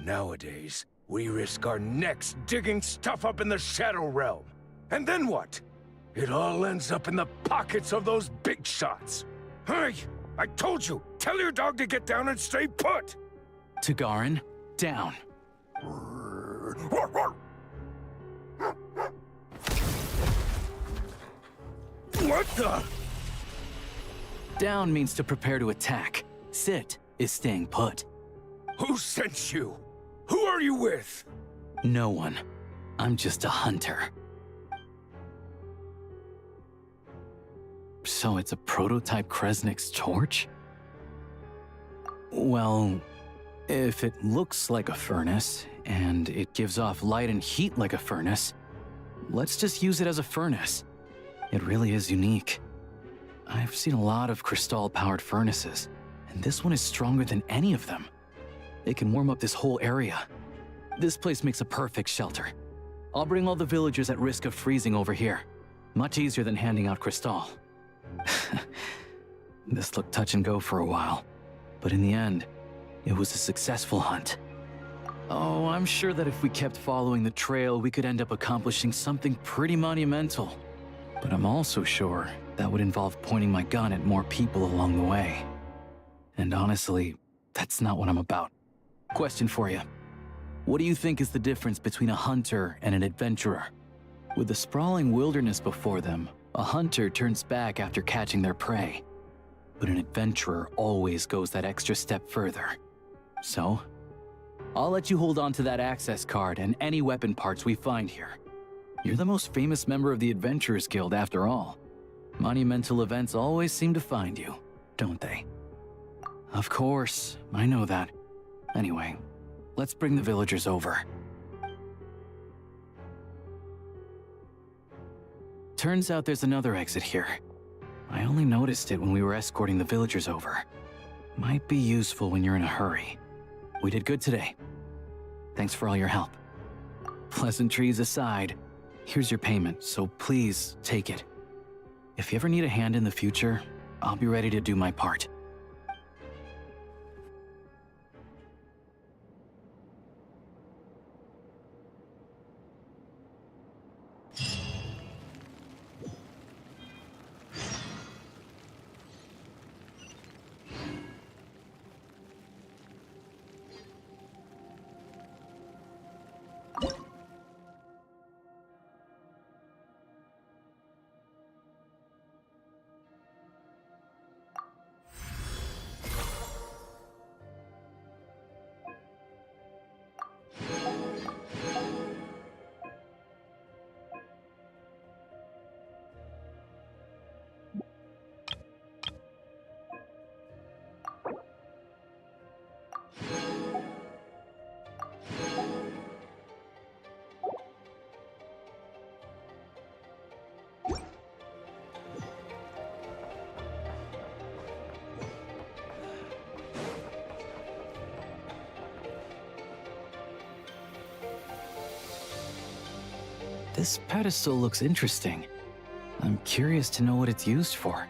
Nowadays, we risk our necks digging stuff up in the Shadow Realm. And then what? It all ends up in the pockets of those big shots. Hey, I told you, tell your dog to get down and stay put! Tagarn, down. What the? Down means to prepare to attack. Sit is staying put. Who sent you? Who are you with? No one. I'm just a hunter. So it's a prototype Kresnik's torch? Well, if it looks like a furnace, and it gives off light and heat like a furnace, let's just use it as a furnace. It really is unique. I've seen a lot of crystal-powered furnaces, and this one is stronger than any of them. It can warm up this whole area. This place makes a perfect shelter. I'll bring all the villagers at risk of freezing over here. Much easier than handing out crystal. This looked touch and go for a while, but in the end, it was a successful hunt. Oh, I'm sure that if we kept following the trail, we could end up accomplishing something pretty monumental. But I'm also sure that would involve pointing my gun at more people along the way. And honestly, that's not what I'm about. Question for you. What do you think is the difference between a hunter and an adventurer? With the sprawling wilderness before them, a hunter turns back after catching their prey. But an adventurer always goes that extra step further. So, I'll let you hold on to that access card and any weapon parts we find here. You're the most famous member of the Adventurers Guild after all. Monumental events always seem to find you, don't they? Of course, I know that. Anyway, let's bring the villagers over. Turns out there's another exit here. I only noticed it when we were escorting the villagers over. Might be useful when you're in a hurry. We did good today. Thanks for all your help. Pleasantries aside, here's your payment, so please take it. If you ever need a hand in the future, I'll be ready to do my part. This pedestal looks interesting. I'm curious to know what it's used for.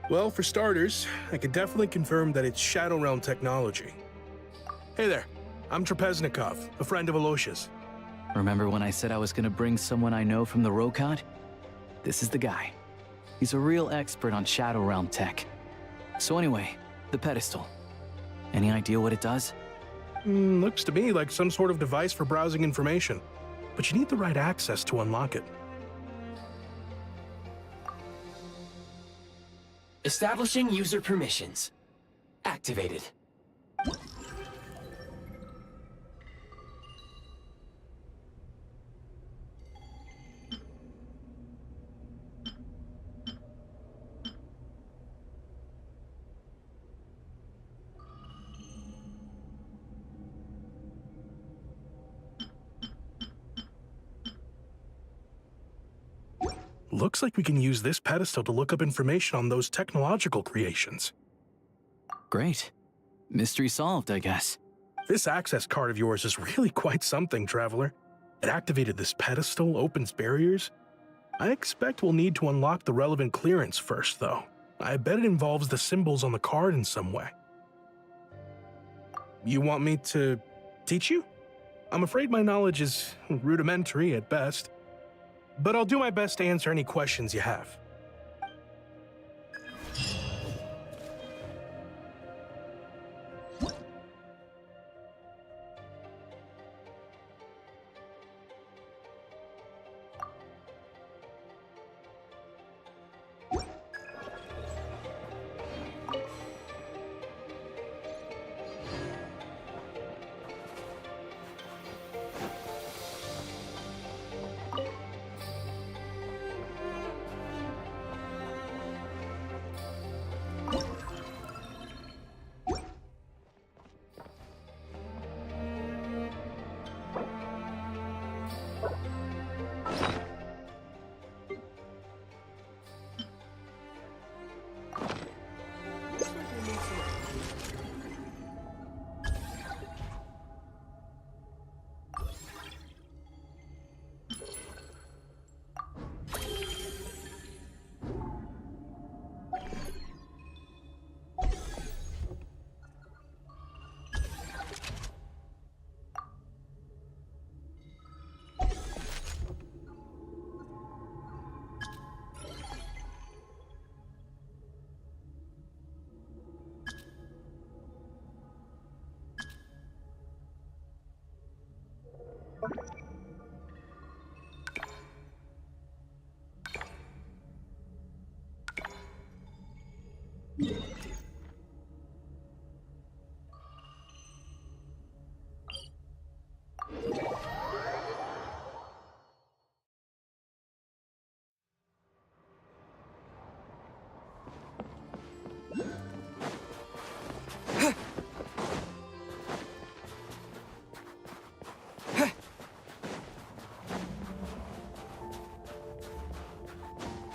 Well, for starters, I can definitely confirm that it's Shadow Realm technology. Hey there, I'm Trapeznikov, a friend of Alosha's. Remember when I said I was gonna bring someone I know from the Rokot? This is the guy. He's a real expert on Shadow Realm tech. So anyway, the pedestal. Any idea what it does? Looks to me like some sort of device for browsing information, but you need the right access to unlock it. Establishing user permissions. Activated. Looks like we can use this pedestal to look up information on those technological creations. Great. Mystery solved, I guess. This access card of yours is really quite something, Traveler. It activated this pedestal, opens barriers. I expect we'll need to unlock the relevant clearance first, though. I bet it involves the symbols on the card in some way. You want me to teach you? I'm afraid my knowledge is rudimentary at best, but I'll do my best to answer any questions you have.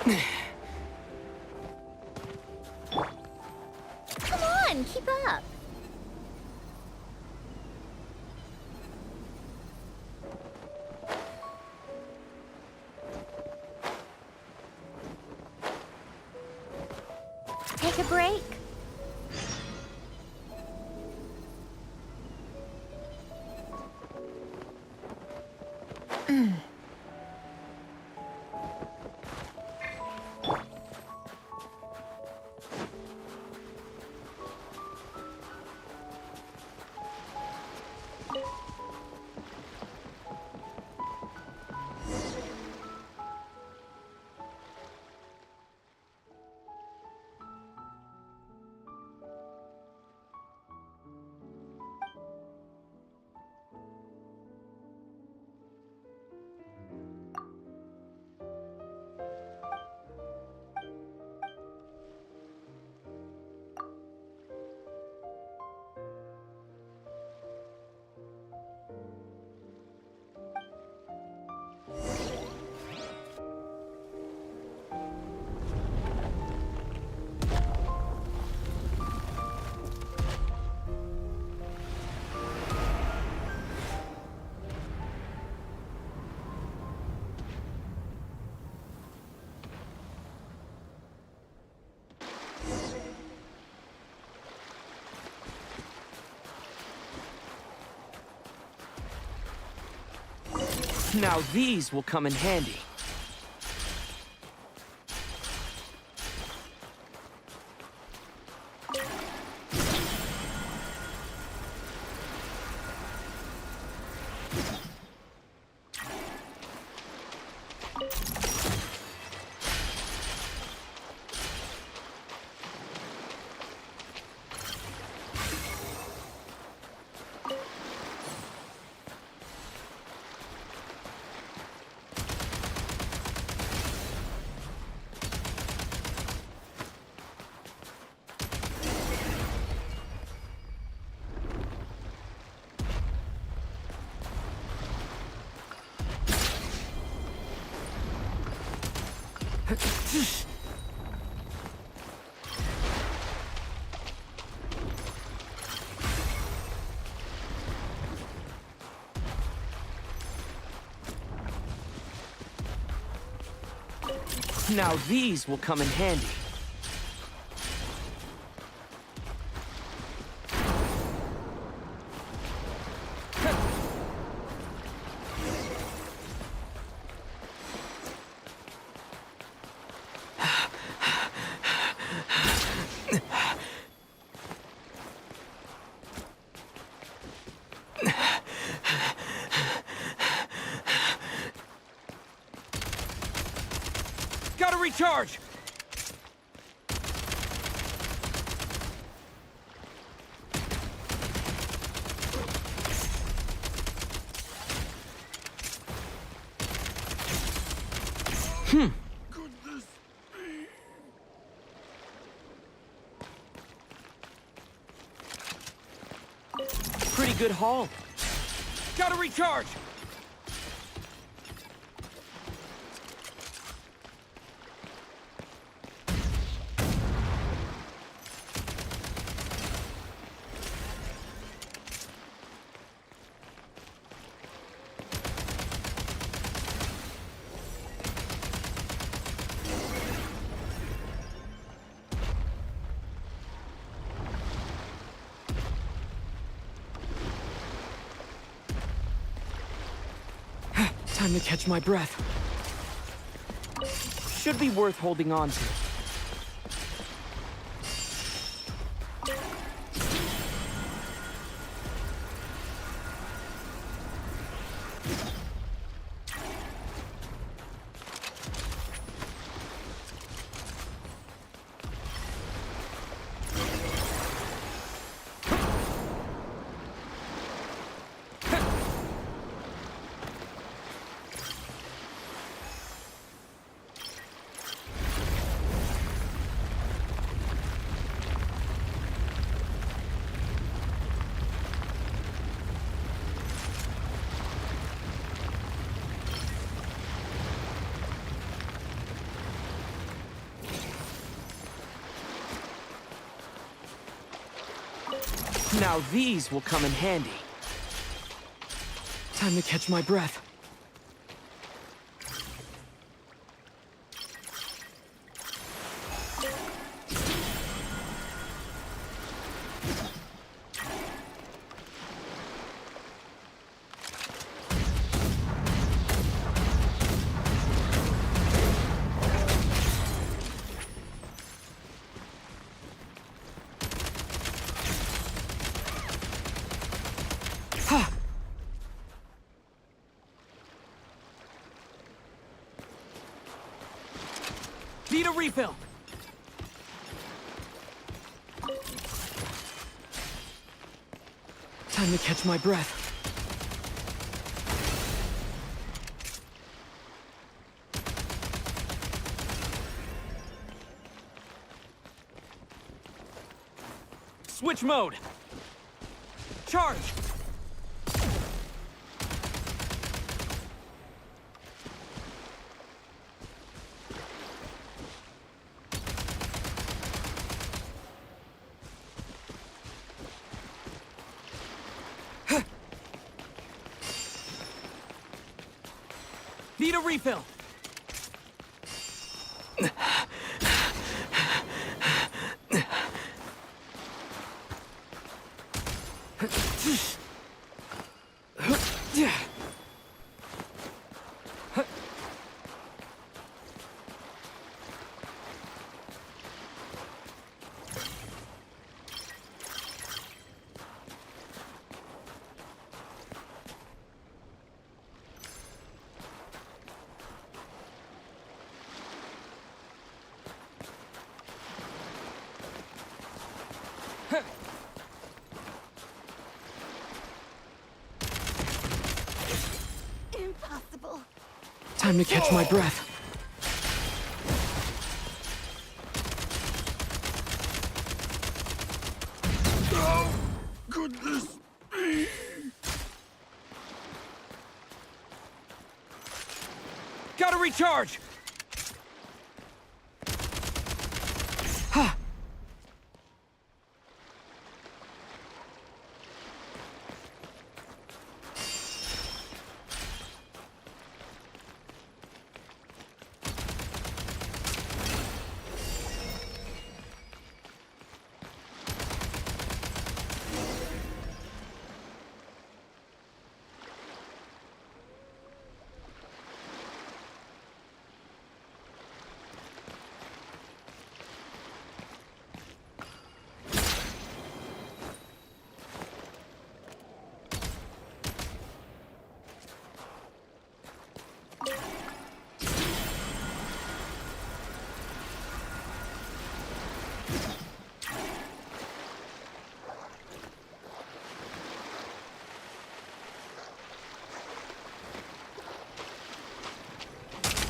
Come on, keep up. Take a break. Now these will come in handy. Now these will come in handy. Gotta recharge! Pretty good haul. Gotta recharge! Time to catch my breath. Should be worth holding on to. Now these will come in handy. Time to catch my breath. Need a refill. Time to catch my breath. Switch mode. Charge. Need a refill. Impossible. Time to catch my breath. Oh, goodness me! Gotta recharge!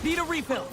Need a refill.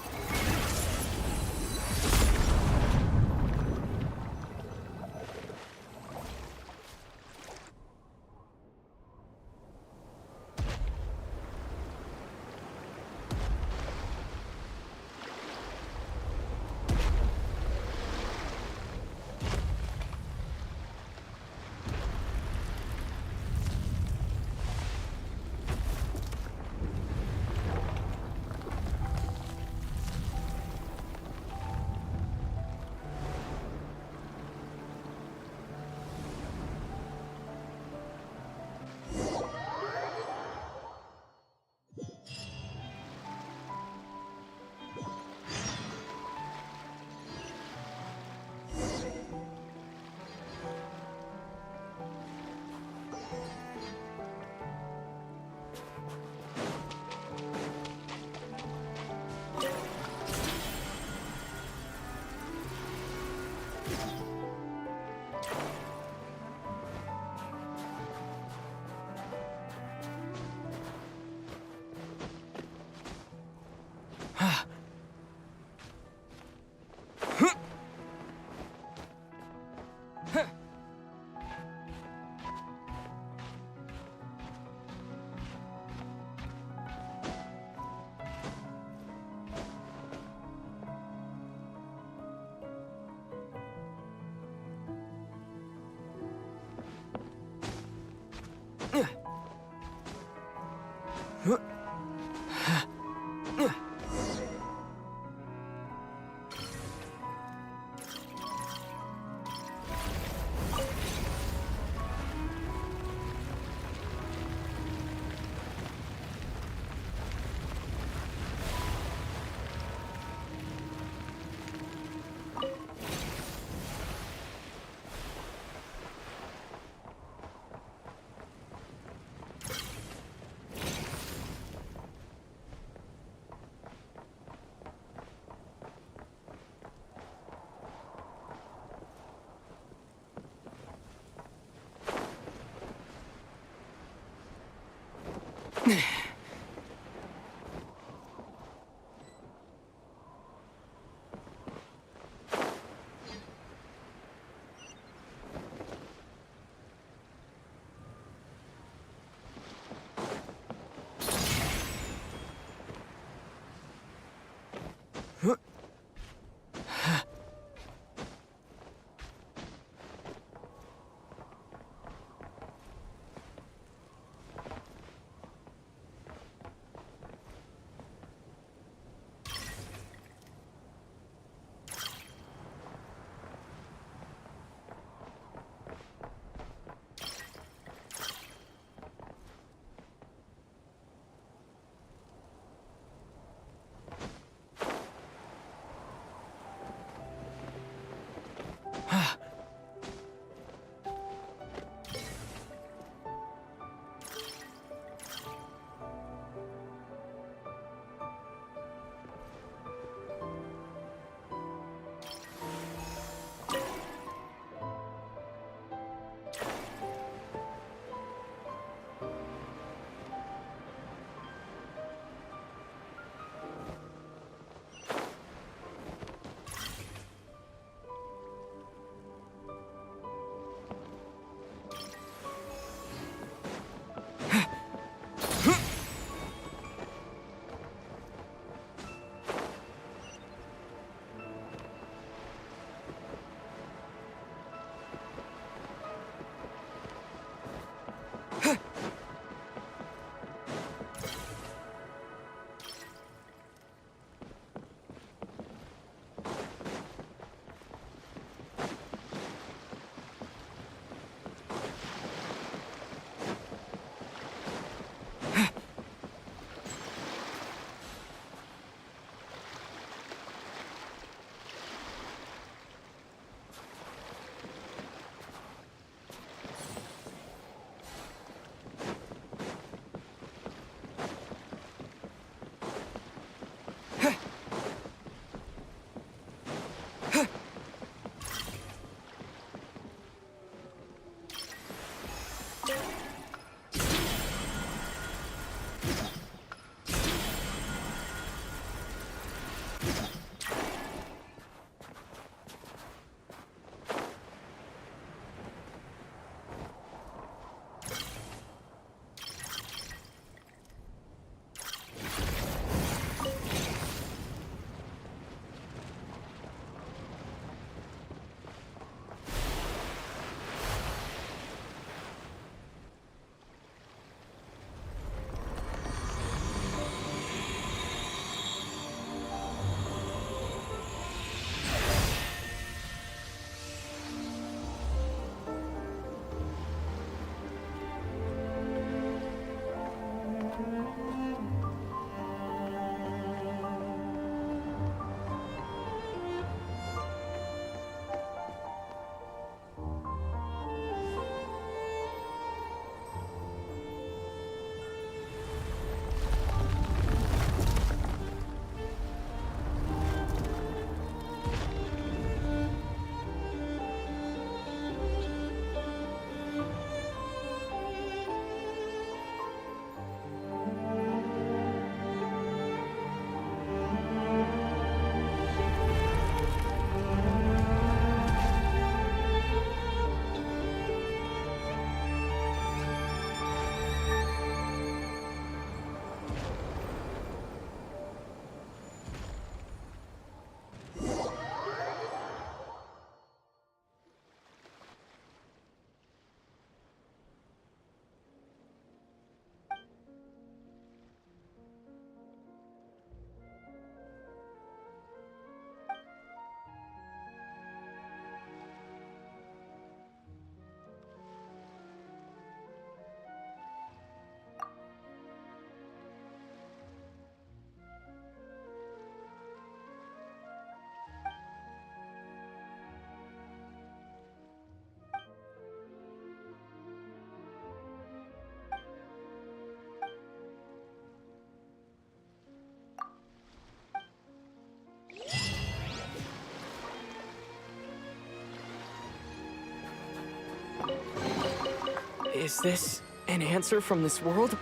Is this an answer from this world?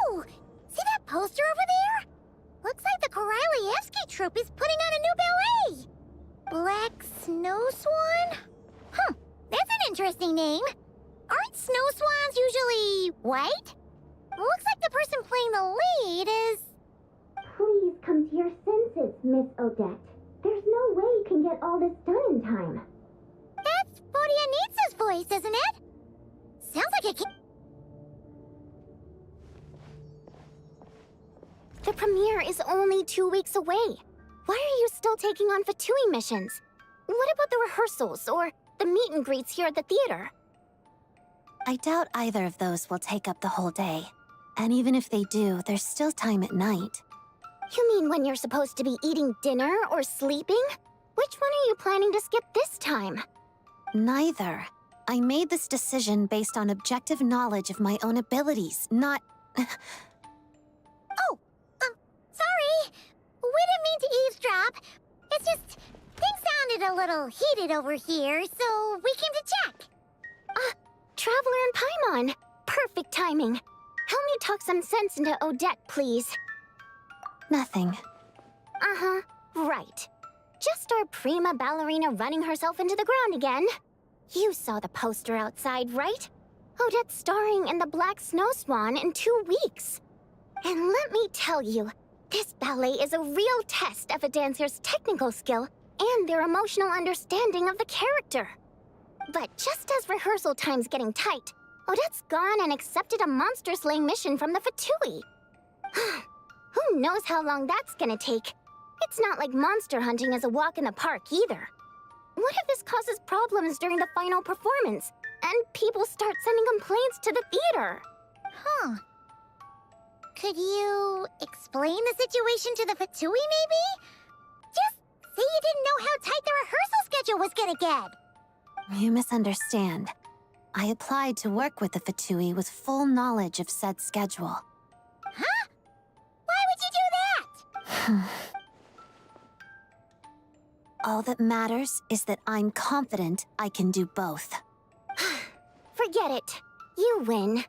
Ooh! See that poster over there? Looks like the Korylevsky troupe is putting on a new ballet! Black Snow Swan? Huh, that's an interesting name. Aren't snow swans usually white? Looks like the person playing the lead is... Please come to your senses, Miss Odette. There's no way you can get all this done in time. That's Bodianitsa's voice, isn't it? Sounds like a kid. The premiere is only 2 weeks away. Why are you still taking on Fatui missions? What about the rehearsals or the meet and greets here at the theater? I doubt either of those will take up the whole day. And even if they do, there's still time at night. You mean when you're supposed to be eating dinner or sleeping? Which one are you planning to skip this time? Neither. I made this decision based on objective knowledge of my own abilities, not... Sorry. We didn't mean to eavesdrop. It's just, things sounded a little heated over here, so we came to check. Traveler and Paimon. Perfect timing. Help me talk some sense into Odette, please. Nothing. Uh-huh. Right. Just our prima ballerina running herself into the ground again. You saw the poster outside, right? Odette's starring in the Black Snow Swan in 2 weeks. And let me tell you, this ballet is a real test of a dancer's technical skill and their emotional understanding of the character. But just as rehearsal time's getting tight, Odette's gone and accepted a monster-slaying mission from the Fatui. Who knows how long that's gonna take? It's not like monster hunting is a walk in the park either. What if this causes problems during the final performance, and people start sending complaints to the theater? Huh. Could you explain the situation to the Fatui, maybe? Just say you didn't know how tight the rehearsal schedule was gonna get. You misunderstand. I applied to work with the Fatui with full knowledge of said schedule. Huh? Why would you do that? All that matters is that I'm confident I can do both. Forget it. You win.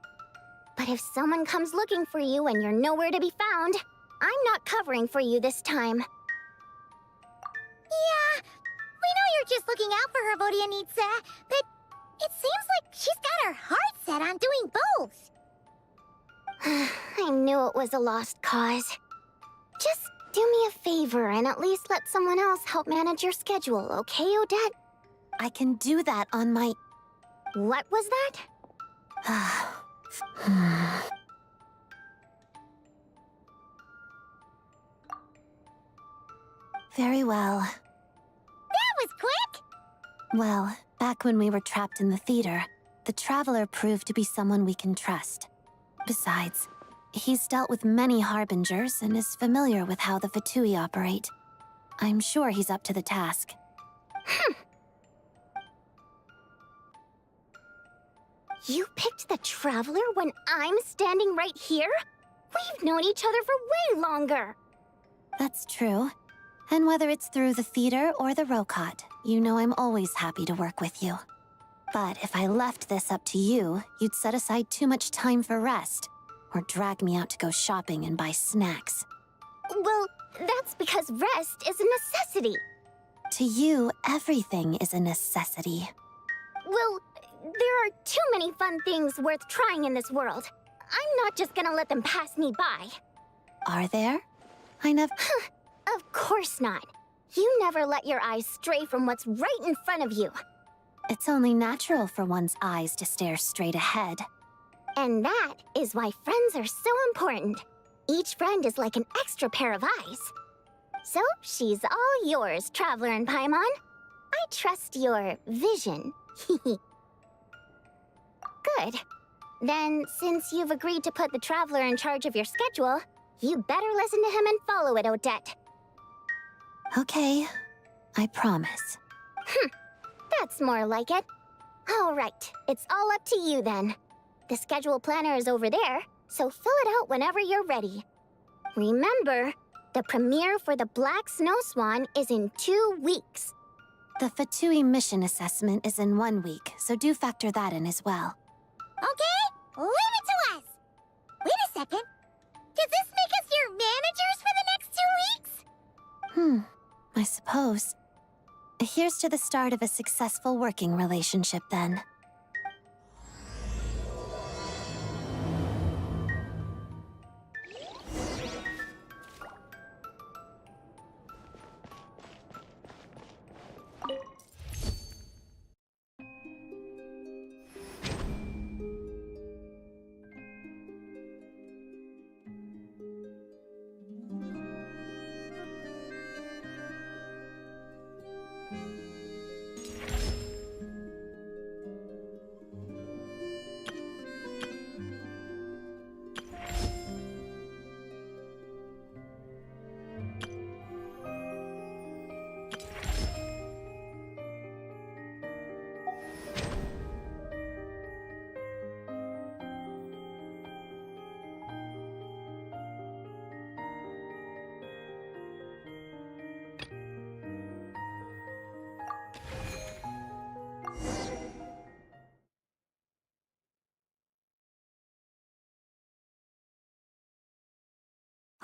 But if someone comes looking for you and you're nowhere to be found, I'm not covering for you this time. Yeah, we know you're just looking out for her, Vodianitsa, but it seems like she's got her heart set on doing both. I knew it was a lost cause. Just do me a favor and at least let someone else help manage your schedule, okay, Odette? I can do that on my... What was that? Very well. That was quick! Well, back when we were trapped in the theater, the Traveler proved to be someone we can trust. Besides, he's dealt with many Harbingers and is familiar with how the Fatui operate. I'm sure he's up to the task. You picked the Traveler when I'm standing right here? We've known each other for way longer! That's true. And whether it's through the theater or the Rokot, you know I'm always happy to work with you. But if I left this up to you, you'd set aside too much time for rest, or drag me out to go shopping and buy snacks. Well, that's because rest is a necessity. To you, everything is a necessity. Well, there are too many fun things worth trying in this world. I'm not just gonna let them pass me by. Are there? I never... Of course not. You never let your eyes stray from what's right in front of you. It's only natural for one's eyes to stare straight ahead. And that is why friends are so important. Each friend is like an extra pair of eyes. So, she's all yours, Traveler and Paimon. I trust your vision. Good. Then, since you've agreed to put the Traveler in charge of your schedule, you better listen to him and follow it, Odette. Okay, I promise. That's more like it. All right, it's all up to you then. The schedule planner is over there, so fill it out whenever you're ready. Remember, the premiere for the Black Snow Swan is in 2 weeks. The Fatui mission assessment is in 1 week, so do factor that in as well. Okay, leave it to us! Wait a second. Does this make us your managers for the next 2 weeks? I suppose. Here's to the start of a successful working relationship, then.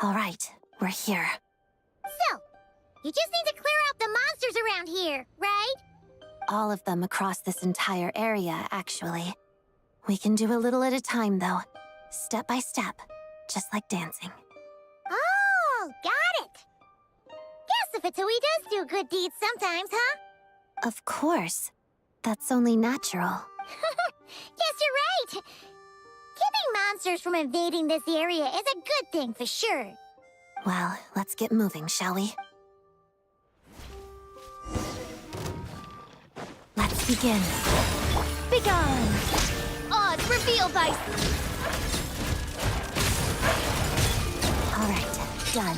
All right, we're here. So, you just need to clear out the monsters around here, right? All of them across this entire area, actually. We can do a little at a time, though. Step by step, just like dancing. Oh, got it! Guess the Fatui does do good deeds sometimes, huh? Of course. That's only natural. Guess you're right! Keeping monsters from invading this area is a good thing for sure. Well, let's get moving, shall we? Let's begin. Begone! Odds revealed by... done.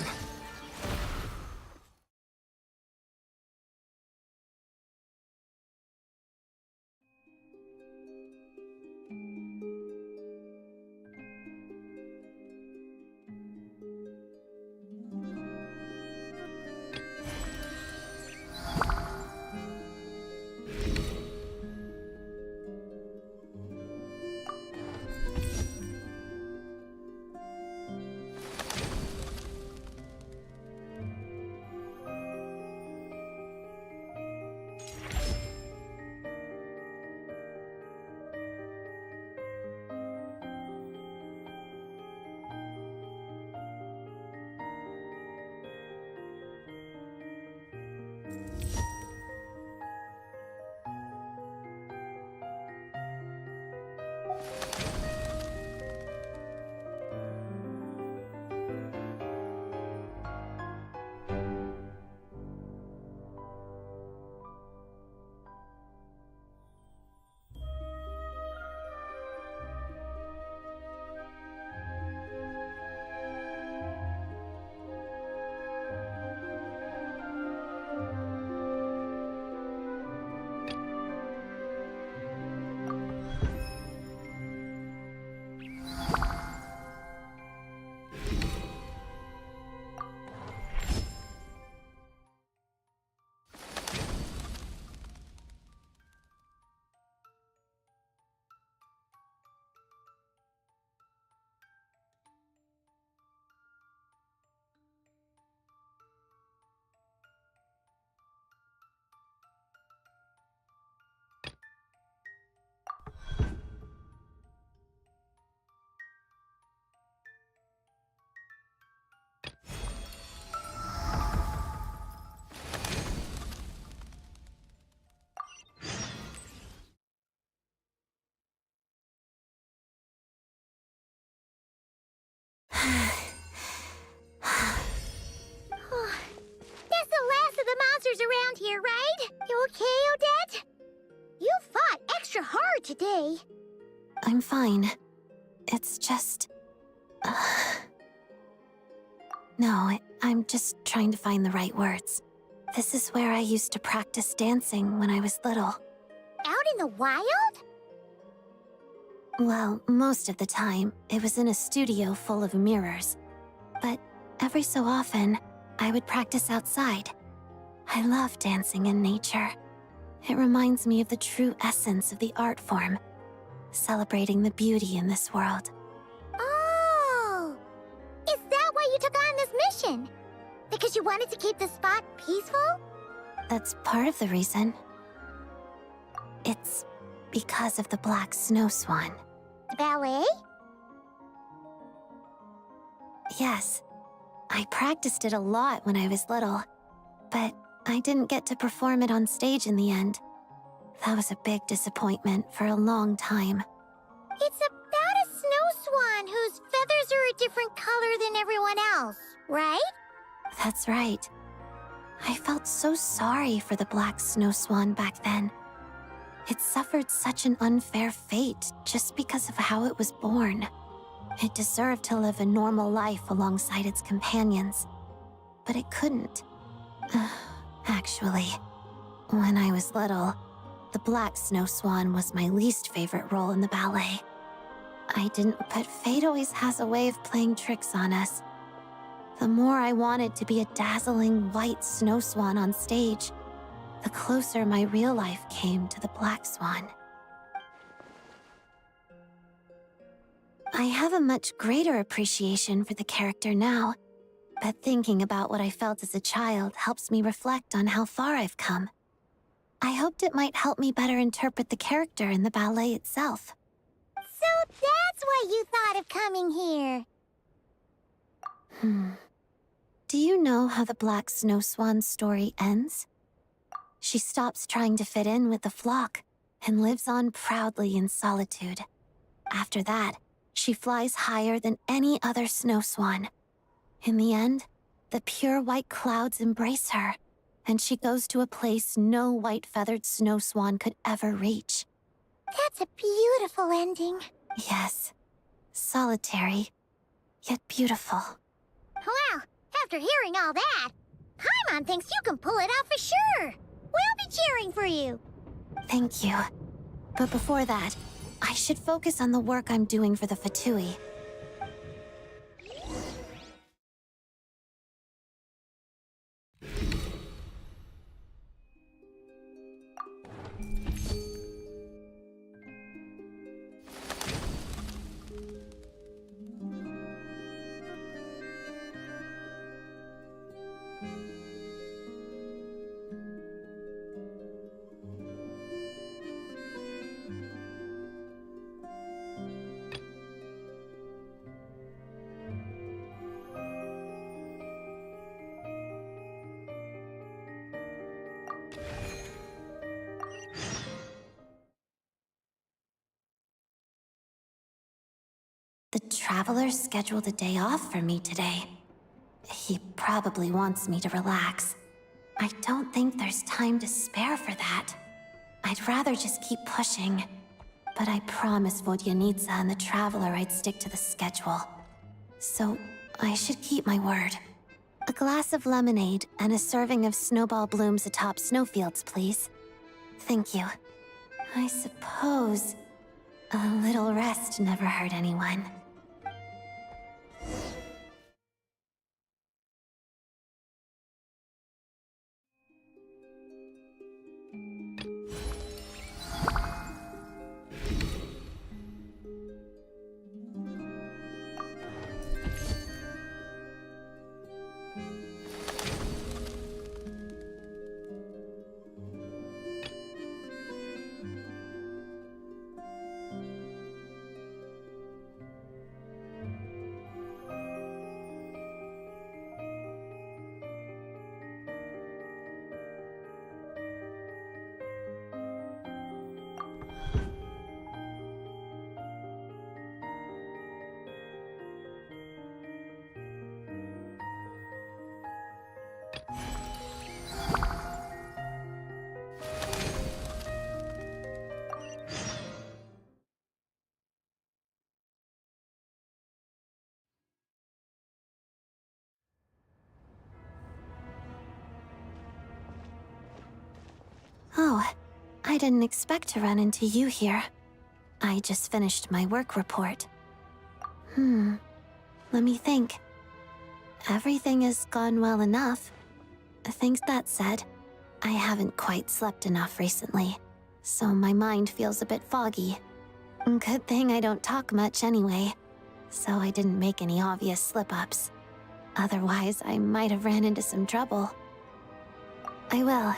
That's the last of the monsters around here, right? You okay, Odette? You fought extra hard today. I'm fine. It's just... No, I'm just trying to find the right words. This is where I used to practice dancing when I was little. Out in the wild? Well, most of the time, it was in a studio full of mirrors. But every so often, I would practice outside. I love dancing in nature. It reminds me of the true essence of the art form, celebrating the beauty in this world. Oh! Is that why you took on this mission? Because you wanted to keep the spot peaceful? That's part of the reason. It's because of the black snow swan. The ballet? Yes. I practiced it a lot when I was little, but I didn't get to perform it on stage in the end. That was a big disappointment for a long time. It's about a snow swan whose feathers are a different color than everyone else, right? That's right. I felt so sorry for the black snow swan back then. It suffered such an unfair fate just because of how it was born. It deserved to live a normal life alongside its companions, but it couldn't. Actually, when I was little, the black snow swan was my least favorite role in the ballet. But fate always has a way of playing tricks on us. The more I wanted to be a dazzling white snow swan on stage, the closer my real life came to the black swan. I have a much greater appreciation for the character now, but thinking about what I felt as a child helps me reflect on how far I've come. I hoped it might help me better interpret the character in the ballet itself. So that's why you thought of coming here. Do you know how the Black Snow Swan's story ends? She stops trying to fit in with the flock and lives on proudly in solitude. After that, she flies higher than any other snow swan. In the end, the pure white clouds embrace her, and she goes to a place no white-feathered snow swan could ever reach. That's a beautiful ending. Yes. Solitary, yet beautiful. Wow, After hearing all that, Paimon thinks you can pull it off for sure. We'll be cheering for you. Thank you. But before that, I should focus on the work I'm doing for the Fatui. The Traveler scheduled a day off for me today. He probably wants me to relax. I don't think there's time to spare for that. I'd rather just keep pushing. But I promised Vodyanitsa and the Traveler I'd stick to the schedule. So, I should keep my word. A glass of lemonade and a serving of snowball blooms atop snowfields, please. Thank you. I suppose a little rest never hurt anyone. Oh, I didn't expect to run into you here. I just finished my work report. Let me think. Everything has gone well enough. Things that said, I haven't quite slept enough recently, so my mind feels a bit foggy. Good thing I don't talk much anyway, so I didn't make any obvious slip-ups. Otherwise, I might have ran into some trouble. I will.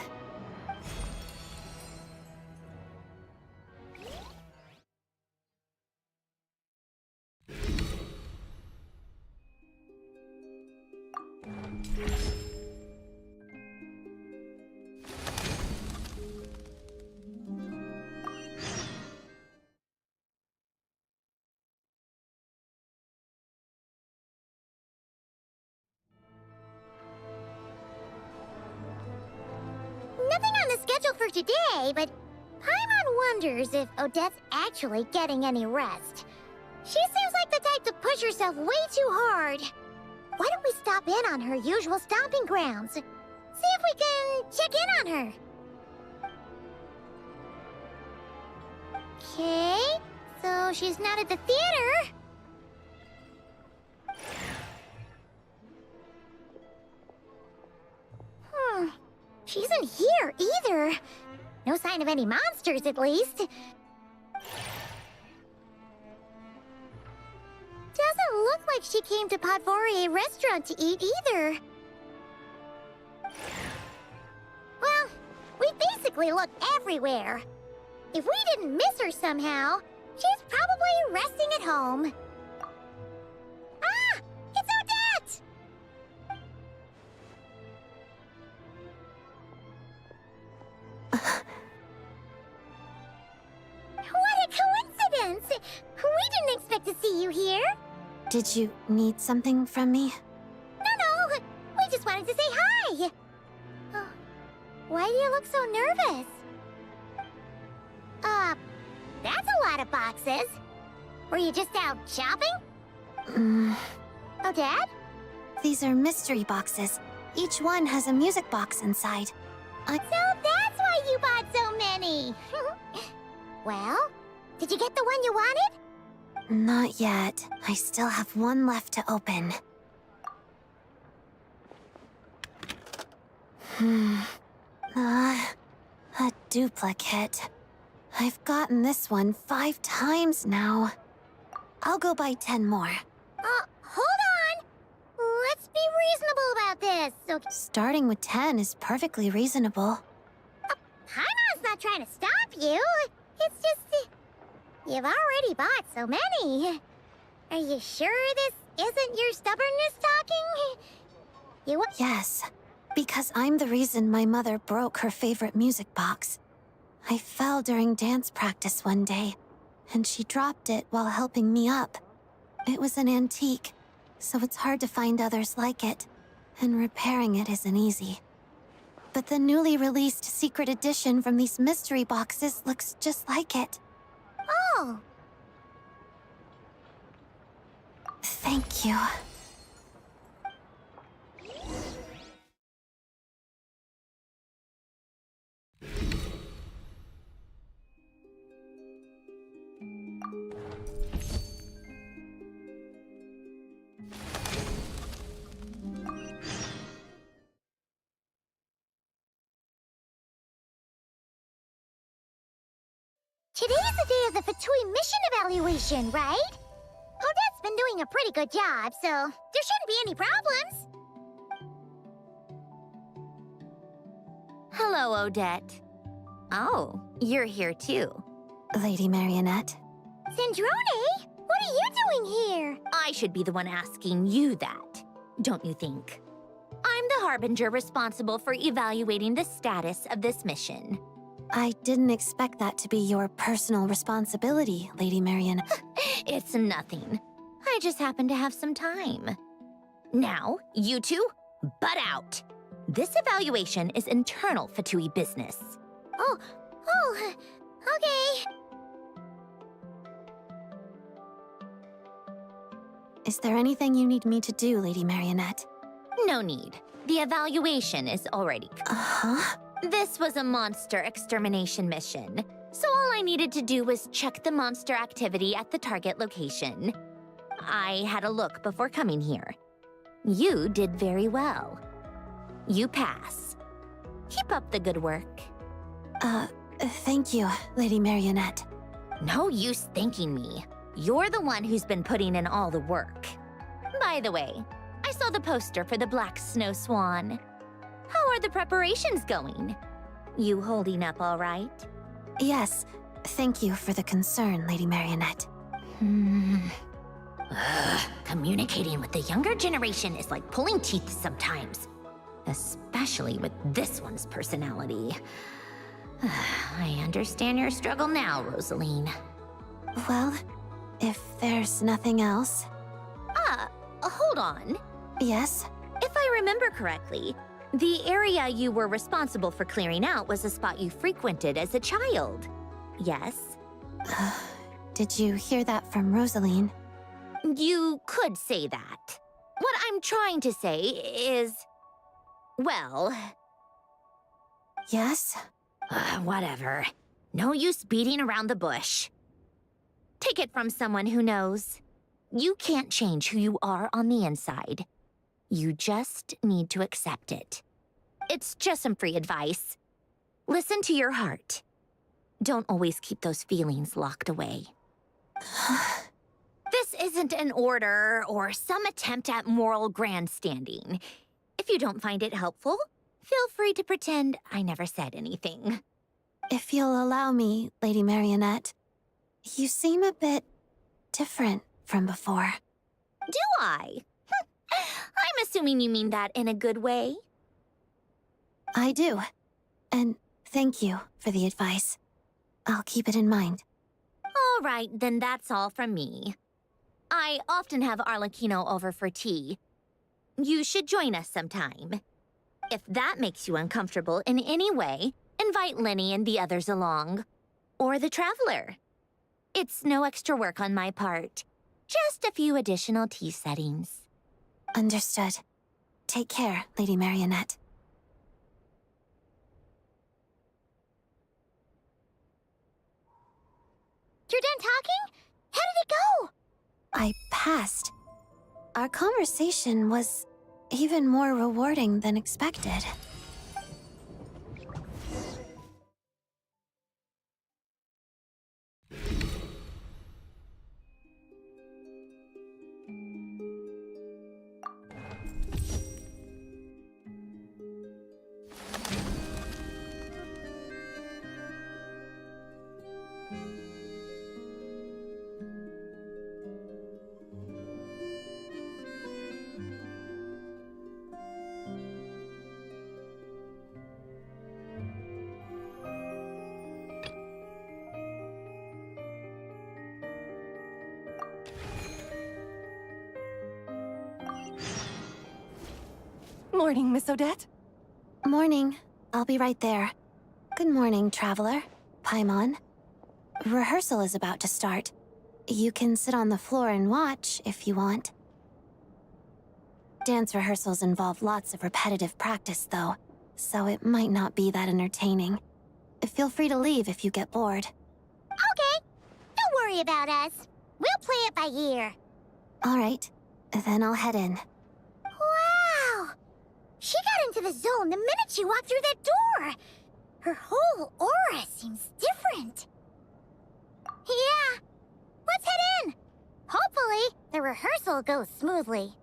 Nothing on the schedule for today, but Paimon wonders if Odette's actually getting any rest. She seems like the type to push herself way too hard. Why don't we stop in on her usual stomping grounds? See if we can check in on her. Okay, so she's not at the theater. She isn't here either. No sign of any monsters, at least. Doesn't look like she came to Podvorier restaurant to eat either. Well, we basically looked everywhere. If we didn't miss her somehow, she's probably resting at home. Ah! It's Odette! What a coincidence! We didn't expect to see you here. Did you need something from me? No. We just wanted to say hi. Oh, why do you look so nervous? That's a lot of boxes. Were you just out shopping? Mm. Oh, Dad? These are mystery boxes. Each one has a music box inside. So that's why you bought so many! Well, did you get the one you wanted? Not yet. I still have one left to open. A duplicate. I've gotten this one 5 times now. I'll go buy 10 more. Hold on! Let's be reasonable about this, okay? Starting with 10 is perfectly reasonable. Paimon's not trying to stop you. It's just... you've already bought so many. Are you sure this isn't your stubbornness talking? Yes, because I'm the reason my mother broke her favorite music box. I fell during dance practice one day, and she dropped it while helping me up. It was an antique, so it's hard to find others like it, and repairing it isn't easy. But the newly released secret edition from these mystery boxes looks just like it. Oh! Thank you. Today's the day of the Fatui mission evaluation, right? Odette's been doing a pretty good job, so there shouldn't be any problems. Hello, Odette. Oh, you're here too. Lady Marionette. Snezhnaya, what are you doing here? I should be the one asking you that, don't you think? I'm the Harbinger responsible for evaluating the status of this mission. I didn't expect that to be your personal responsibility, Lady Marionette. It's nothing. I just happen to have some time. Now, you two, butt out. This evaluation is internal Fatui business. Oh, okay. Is there anything you need me to do, Lady Marionette? No need. The evaluation is already... Uh-huh. This was a monster extermination mission, so all I needed to do was check the monster activity at the target location. I had a look before coming here. You did very well. You pass. Keep up the good work. Thank you, Lady Marionette. No use thanking me. You're the one who's been putting in all the work. By the way, I saw the poster for the Black Snow Swan. How are the preparations going? You holding up all right? Yes, thank you for the concern, Lady Marionette. Communicating with the younger generation is like pulling teeth sometimes. Especially with this one's personality. I understand your struggle now, Rosaline. Well, if there's nothing else... Hold on. Yes? If I remember correctly, the area you were responsible for clearing out was a spot you frequented as a child. Yes? Did you hear that from Rosaline? You could say that. What I'm trying to say is... well... Yes? Whatever. No use beating around the bush. Take it from someone who knows. You can't change who you are on the inside. You just need to accept it. It's just some free advice. Listen to your heart. Don't always keep those feelings locked away. This isn't an order or some attempt at moral grandstanding. If you don't find it helpful, feel free to pretend I never said anything. If you'll allow me, Lady Marionette, you seem a bit different from before. Do I? I'm assuming you mean that in a good way. I do. And thank you for the advice. I'll keep it in mind. All right, then that's all from me. I often have Arlecchino over for tea. You should join us sometime. If that makes you uncomfortable in any way, invite Lenny and the others along. Or the Traveler. It's no extra work on my part. Just a few additional tea settings. Understood. Take care, Lady Marionette. You're done talking? How did it go? I passed. Our conversation was even more rewarding than expected. Morning, Miss Odette. Morning. I'll be right there. Good morning, Traveler. Paimon. Rehearsal is about to start. You can sit on the floor and watch if you want. Dance rehearsals involve lots of repetitive practice, though, so it might not be that entertaining. Feel free to leave if you get bored. Okay. Don't worry about us. We'll play it by ear. All right. Then I'll head in. Wow! She got into the zone the minute she walked through that door. Her whole aura seems different. Yeah. Let's head in. Hopefully, the rehearsal goes smoothly.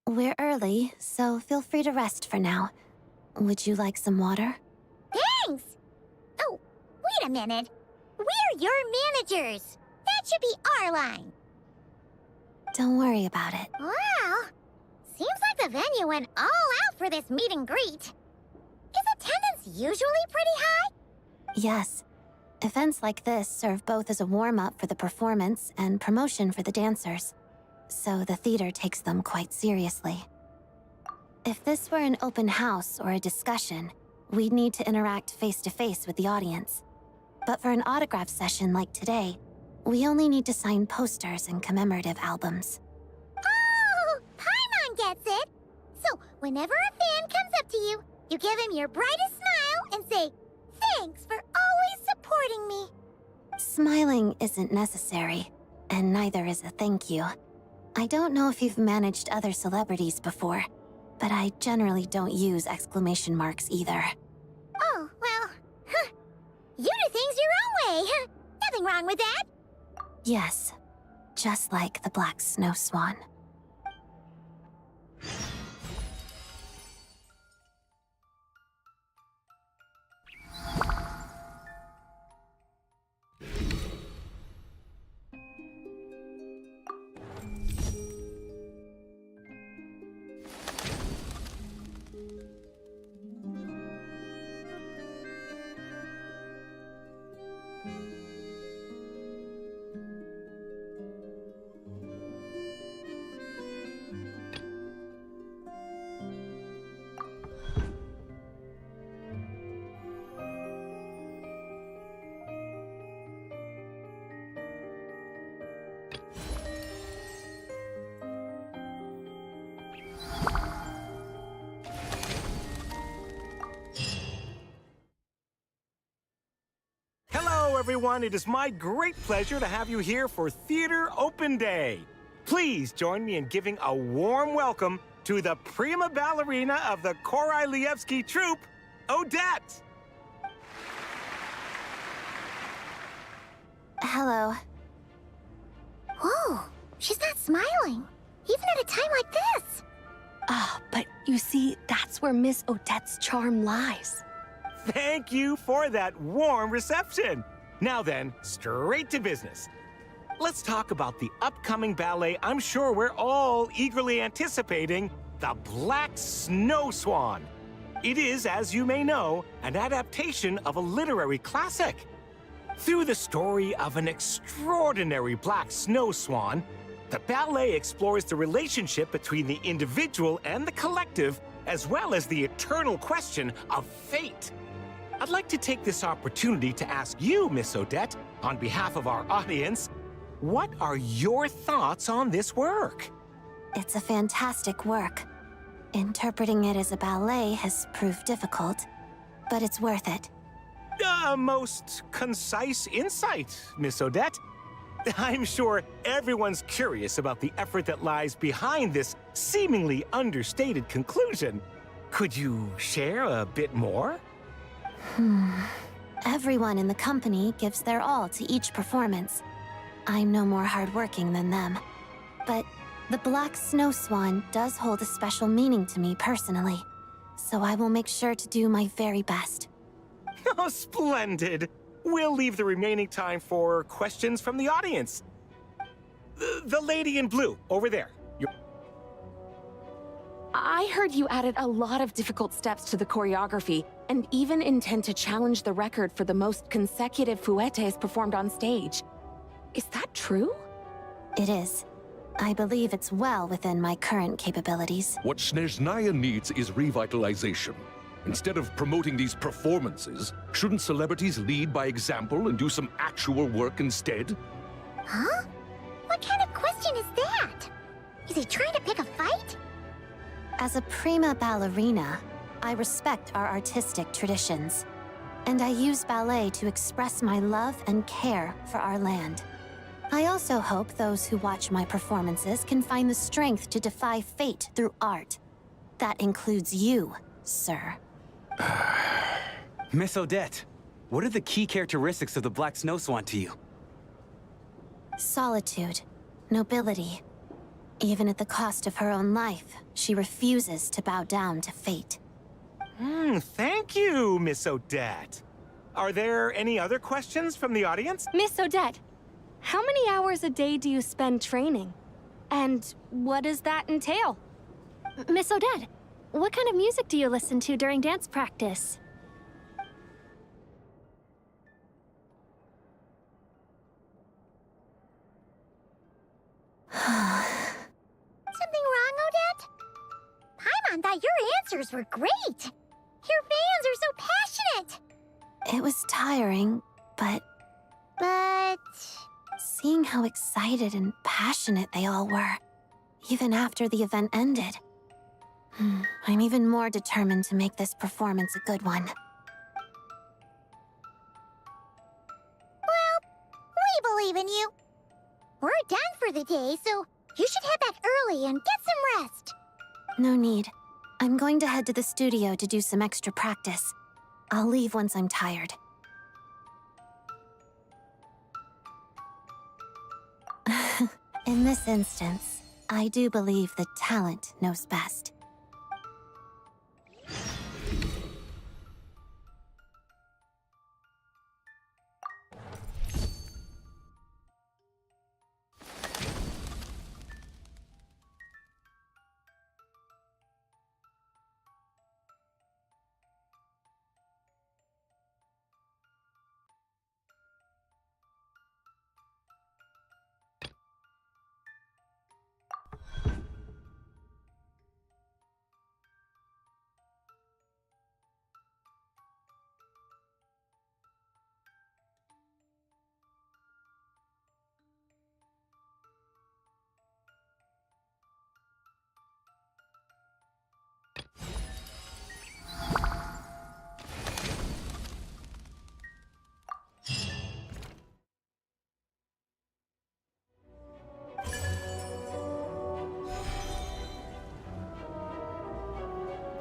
We're early, so feel free to rest for now. Would you like some water? Thanks! Oh, wait a minute. We're your managers. That should be our line. Don't worry about it. Wow. Seems like the venue went all out for this meet and greet. Is attendance usually pretty high? Yes. Events like this serve both as a warm-up for the performance and promotion for the dancers, so the theater takes them quite seriously. If this were an open house or a discussion, we'd need to interact face-to-face with the audience. But for an autograph session like today, we only need to sign posters and commemorative albums. Oh, Paimon gets it! So, whenever a fan comes up to you, you give him your brightest smile and say, "Thanks for always supporting me." Smiling isn't necessary, and neither is a thank you. I don't know if you've managed other celebrities before, but I generally don't use exclamation marks either. Oh, well, you do things your own way. Nothing wrong with that. Yes, just like the black snow swan. Hello, everyone. It is my great pleasure to have you here for Theater Open Day. Please join me in giving a warm welcome to the prima ballerina of the Korylevsky troupe, Odette. Hello. Whoa, she's not smiling, even at a time like this. Ah, but you see, that's where Miss Odette's charm lies. Thank you for that warm reception. Now then, straight to business. Let's talk about the upcoming ballet I'm sure we're all eagerly anticipating, The Black Snow Swan. It is, as you may know, an adaptation of a literary classic. Through the story of an extraordinary black snow swan, the ballet explores the relationship between the individual and the collective, as well as the eternal question of fate. I'd like to take this opportunity to ask you, Miss Odette, on behalf of our audience, what are your thoughts on this work? It's a fantastic work. Interpreting it as a ballet has proved difficult, but it's worth it. Most concise insight, Miss Odette. I'm sure everyone's curious about the effort that lies behind this seemingly understated conclusion. Could you share a bit more? Everyone in the company gives their all to each performance. I'm no more hardworking than them. But the Black Snow Swan does hold a special meaning to me personally, so I will make sure to do my very best. Oh, splendid! We'll leave the remaining time for questions from the audience. The lady in blue, over there. I heard you added a lot of difficult steps to the choreography, and even intend to challenge the record for the most consecutive fouettes performed on stage. Is that true? It is. I believe it's well within my current capabilities. What Snezhnaya needs is revitalization. Instead of promoting these performances, shouldn't celebrities lead by example and do some actual work instead? Huh? What kind of question is that? Is he trying to pick a fight? As a prima ballerina, I respect our artistic traditions, and I use ballet to express my love and care for our land. I also hope those who watch my performances can find the strength to defy fate through art. That includes you, sir. Miss Odette, what are the key characteristics of the Black Snow Swan to you? Solitude, nobility. Even at the cost of her own life, she refuses to bow down to fate. Thank you, Miss Odette. Are there any other questions from the audience? Miss Odette, how many hours a day do you spend training? And what does that entail? Miss Odette, what kind of music do you listen to during dance practice? Something wrong, Odette? Paimon thought your answers were great. Your fans are so passionate. It was tiring, but seeing how excited and passionate they all were, even after the event ended, I'm even more determined to make this performance a good one. Well, we believe in you. We're done for the day, so you should head back early and get some rest. No need. I'm going to head to the studio to do some extra practice. I'll leave once I'm tired. In this instance, I do believe that talent knows best.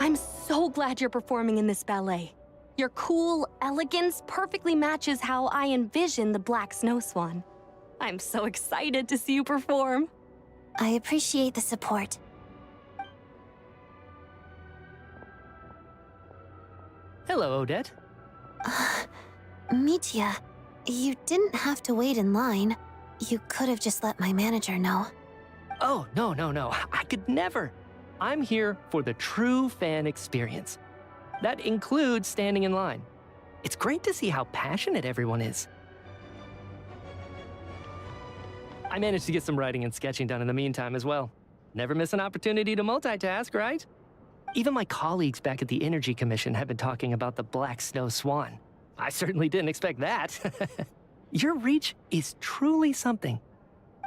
I'm so glad you're performing in this ballet. Your cool elegance perfectly matches how I envision the Black Snow Swan. I'm so excited to see you perform. I appreciate the support. Hello, Odette. Mitya, you didn't have to wait in line. You could have just let my manager know. Oh, no. I could never. I'm here for the true fan experience. That includes standing in line. It's great to see how passionate everyone is. I managed to get some writing and sketching done in the meantime as well. Never miss an opportunity to multitask, right? Even my colleagues back at the Energy Commission have been talking about the Black Snow Swan. I certainly didn't expect that. Your reach is truly something.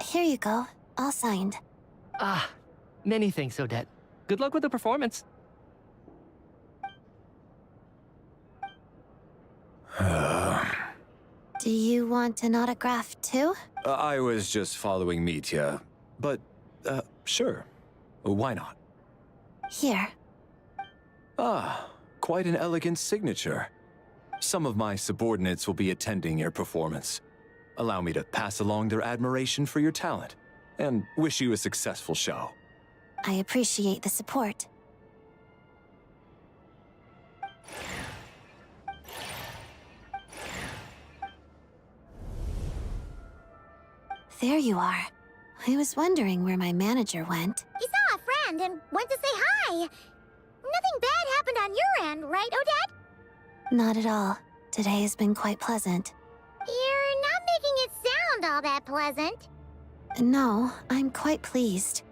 Here you go, all signed. Many thanks, Odette. Good luck with the performance. Do you want an autograph too? I was just following Mitya, but, sure. Why not? Here. Quite an elegant signature. Some of my subordinates will be attending your performance. Allow me to pass along their admiration for your talent, and wish you a successful show. I appreciate the support. There you are. I was wondering where my manager went. He saw a friend and went to say hi. Nothing bad happened on your end, right, Odette? Not at all. Today has been quite pleasant. You're not making it sound all that pleasant. No, I'm quite pleased.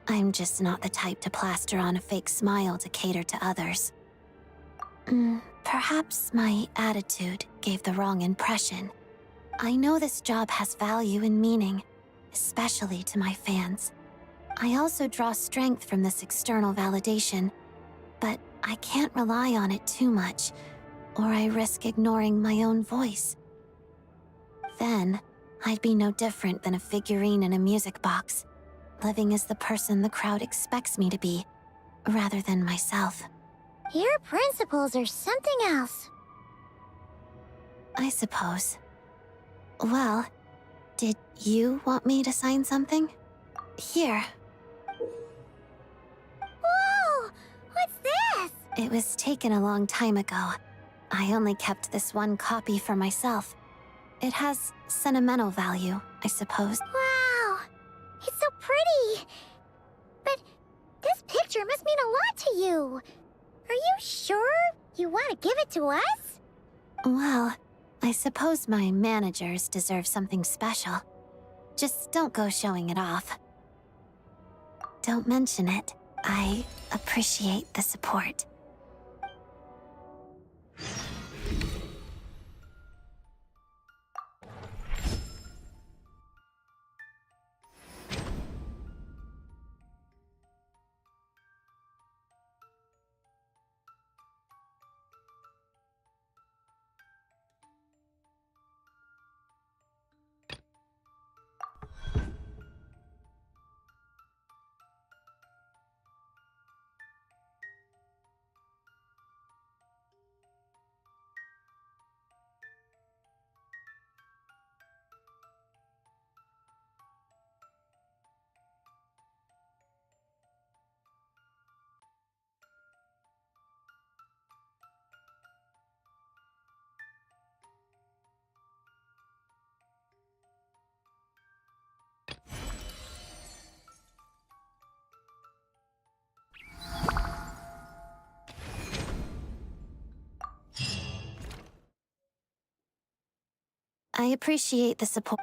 I'm just not the type to plaster on a fake smile to cater to others. Perhaps my attitude gave the wrong impression. I know this job has value and meaning, especially to my fans. I also draw strength from this external validation, but I can't rely on it too much, or I risk ignoring my own voice. Then, I'd be no different than a figurine in a music box, living as the person the crowd expects me to be, rather than myself. Your principles are something else. I suppose. Well, did you want me to sign something? Here. Whoa! What's this? It was taken a long time ago. I only kept this one copy for myself. It has sentimental value, I suppose. Wow! It's so pretty! But this picture must mean a lot to you. Are you sure you want to give it to us? Well, I suppose my managers deserve something special. Just don't go showing it off. Don't mention it. I appreciate the support. I appreciate the support.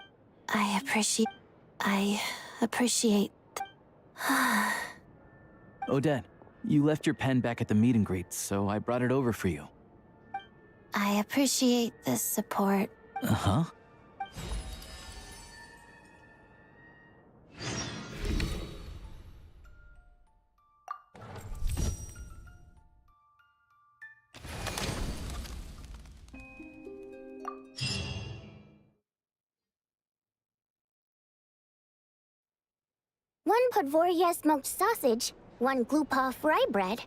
I appreciate... Odette, you left your pen back at the meet and greet, so I brought it over for you. I appreciate the support. Uh-huh. One Podvorya smoked sausage, one Glupa fry bread,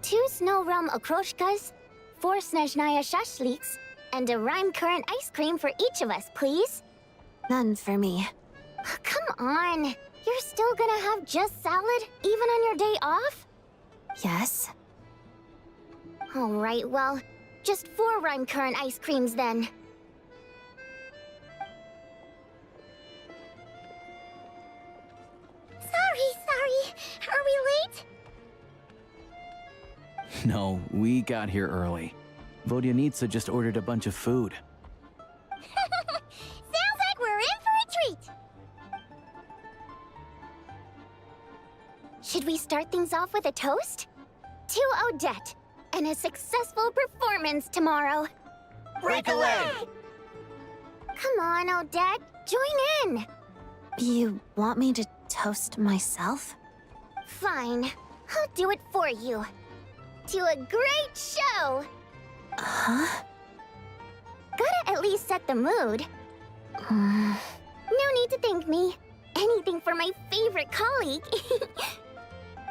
2 Snow Realm okroshkas, 4 Snezhnaya shashliks and a rhyme current ice cream for each of us, please. None for me. Come on. You're still gonna have just salad, even on your day off? Yes? Alright, well, just 4 rhyme current ice creams then. Sorry. Are we late? No, we got here early. Vodyanitsa just ordered a bunch of food. Sounds like we're in for a treat! Should we start things off with a toast? To Odette, and a successful performance tomorrow. Break a leg! Come on, Odette, join in! You want me to toast myself? Fine, I'll do it for you. To a great show! Huh? Gotta at least set the mood. No need to thank me. Anything for my favorite colleague.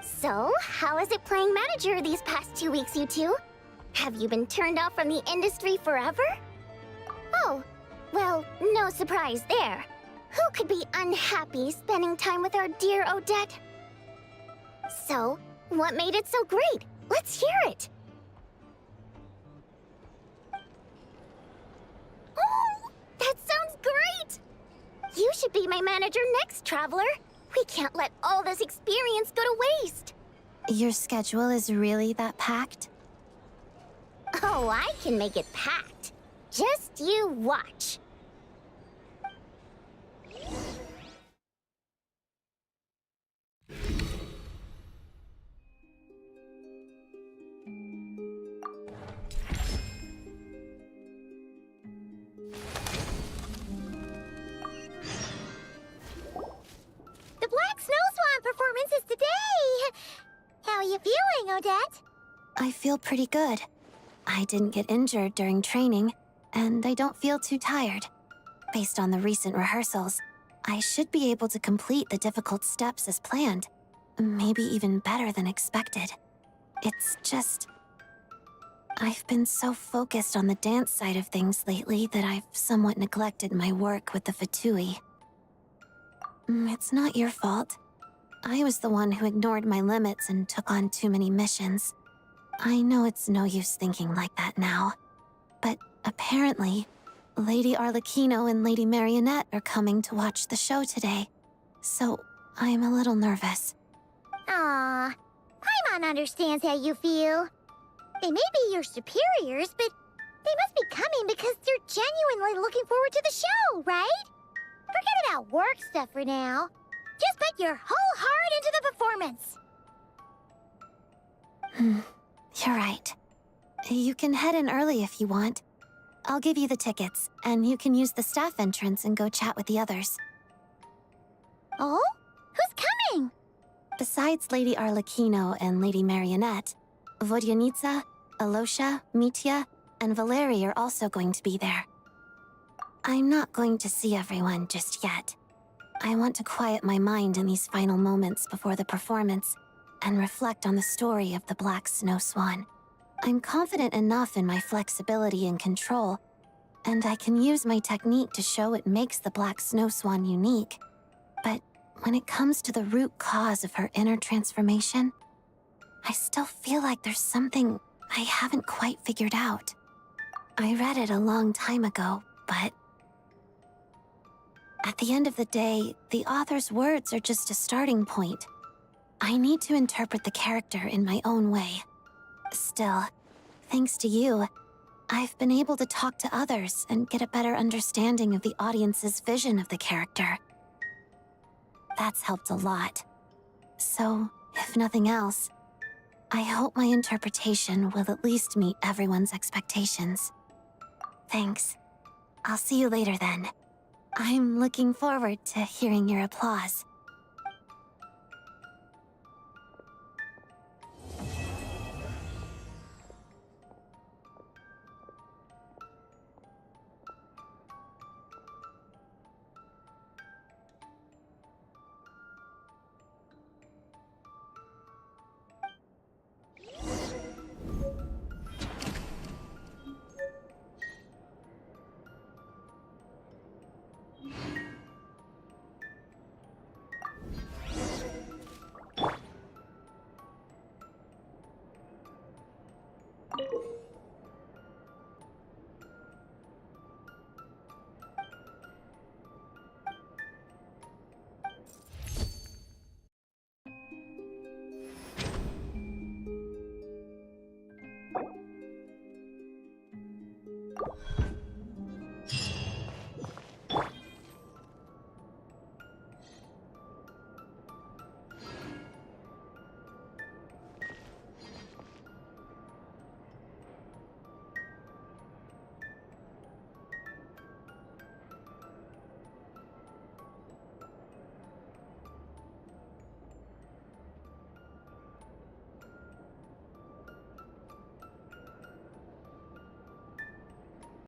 So, how is it playing manager these past 2 weeks, you two? Have you been turned off from the industry forever? Oh, well, no surprise there. Who could be unhappy spending time with our dear Odette? So, what made it so great? Let's hear it! Oh, that sounds great! You should be my manager next, Traveler. We can't let all this experience go to waste. Your schedule is really that packed? Oh, I can make it packed. Just you watch. The Black Snow Swan performance is today! How are you feeling, Odette? I feel pretty good. I didn't get injured during training, and I don't feel too tired. Based on the recent rehearsals, I should be able to complete the difficult steps as planned. Maybe even better than expected. It's just... I've been so focused on the dance side of things lately that I've somewhat neglected my work with the Fatui. It's not your fault. I was the one who ignored my limits and took on too many missions. I know it's no use thinking like that now. But apparently, Lady Arlecchino and Lady Marionette are coming to watch the show today. So, I'm a little nervous. Aww. Paimon understands how you feel. They may be your superiors, but they must be coming because they're genuinely looking forward to the show, right? Forget about work stuff for now. Just put your whole heart into the performance. You're right. You can head in early if you want. I'll give you the tickets, and you can use the staff entrance and go chat with the others. Oh? Who's coming? Besides Lady Arlecchino and Lady Marionette, Vodyanitsa, Alosha, Mitya, and Valeri are also going to be there. I'm not going to see everyone just yet. I want to quiet my mind in these final moments before the performance and reflect on the story of the Black Snow Swan. I'm confident enough in my flexibility and control, and I can use my technique to show what makes the Black Snow Swan unique. But when it comes to the root cause of her inner transformation, I still feel like there's something I haven't quite figured out. I read it a long time ago, but at the end of the day, the author's words are just a starting point. I need to interpret the character in my own way. Still, thanks to you, I've been able to talk to others and get a better understanding of the audience's vision of the character. That's helped a lot. So, if nothing else, I hope my interpretation will at least meet everyone's expectations. Thanks. I'll see you later then. I'm looking forward to hearing your applause.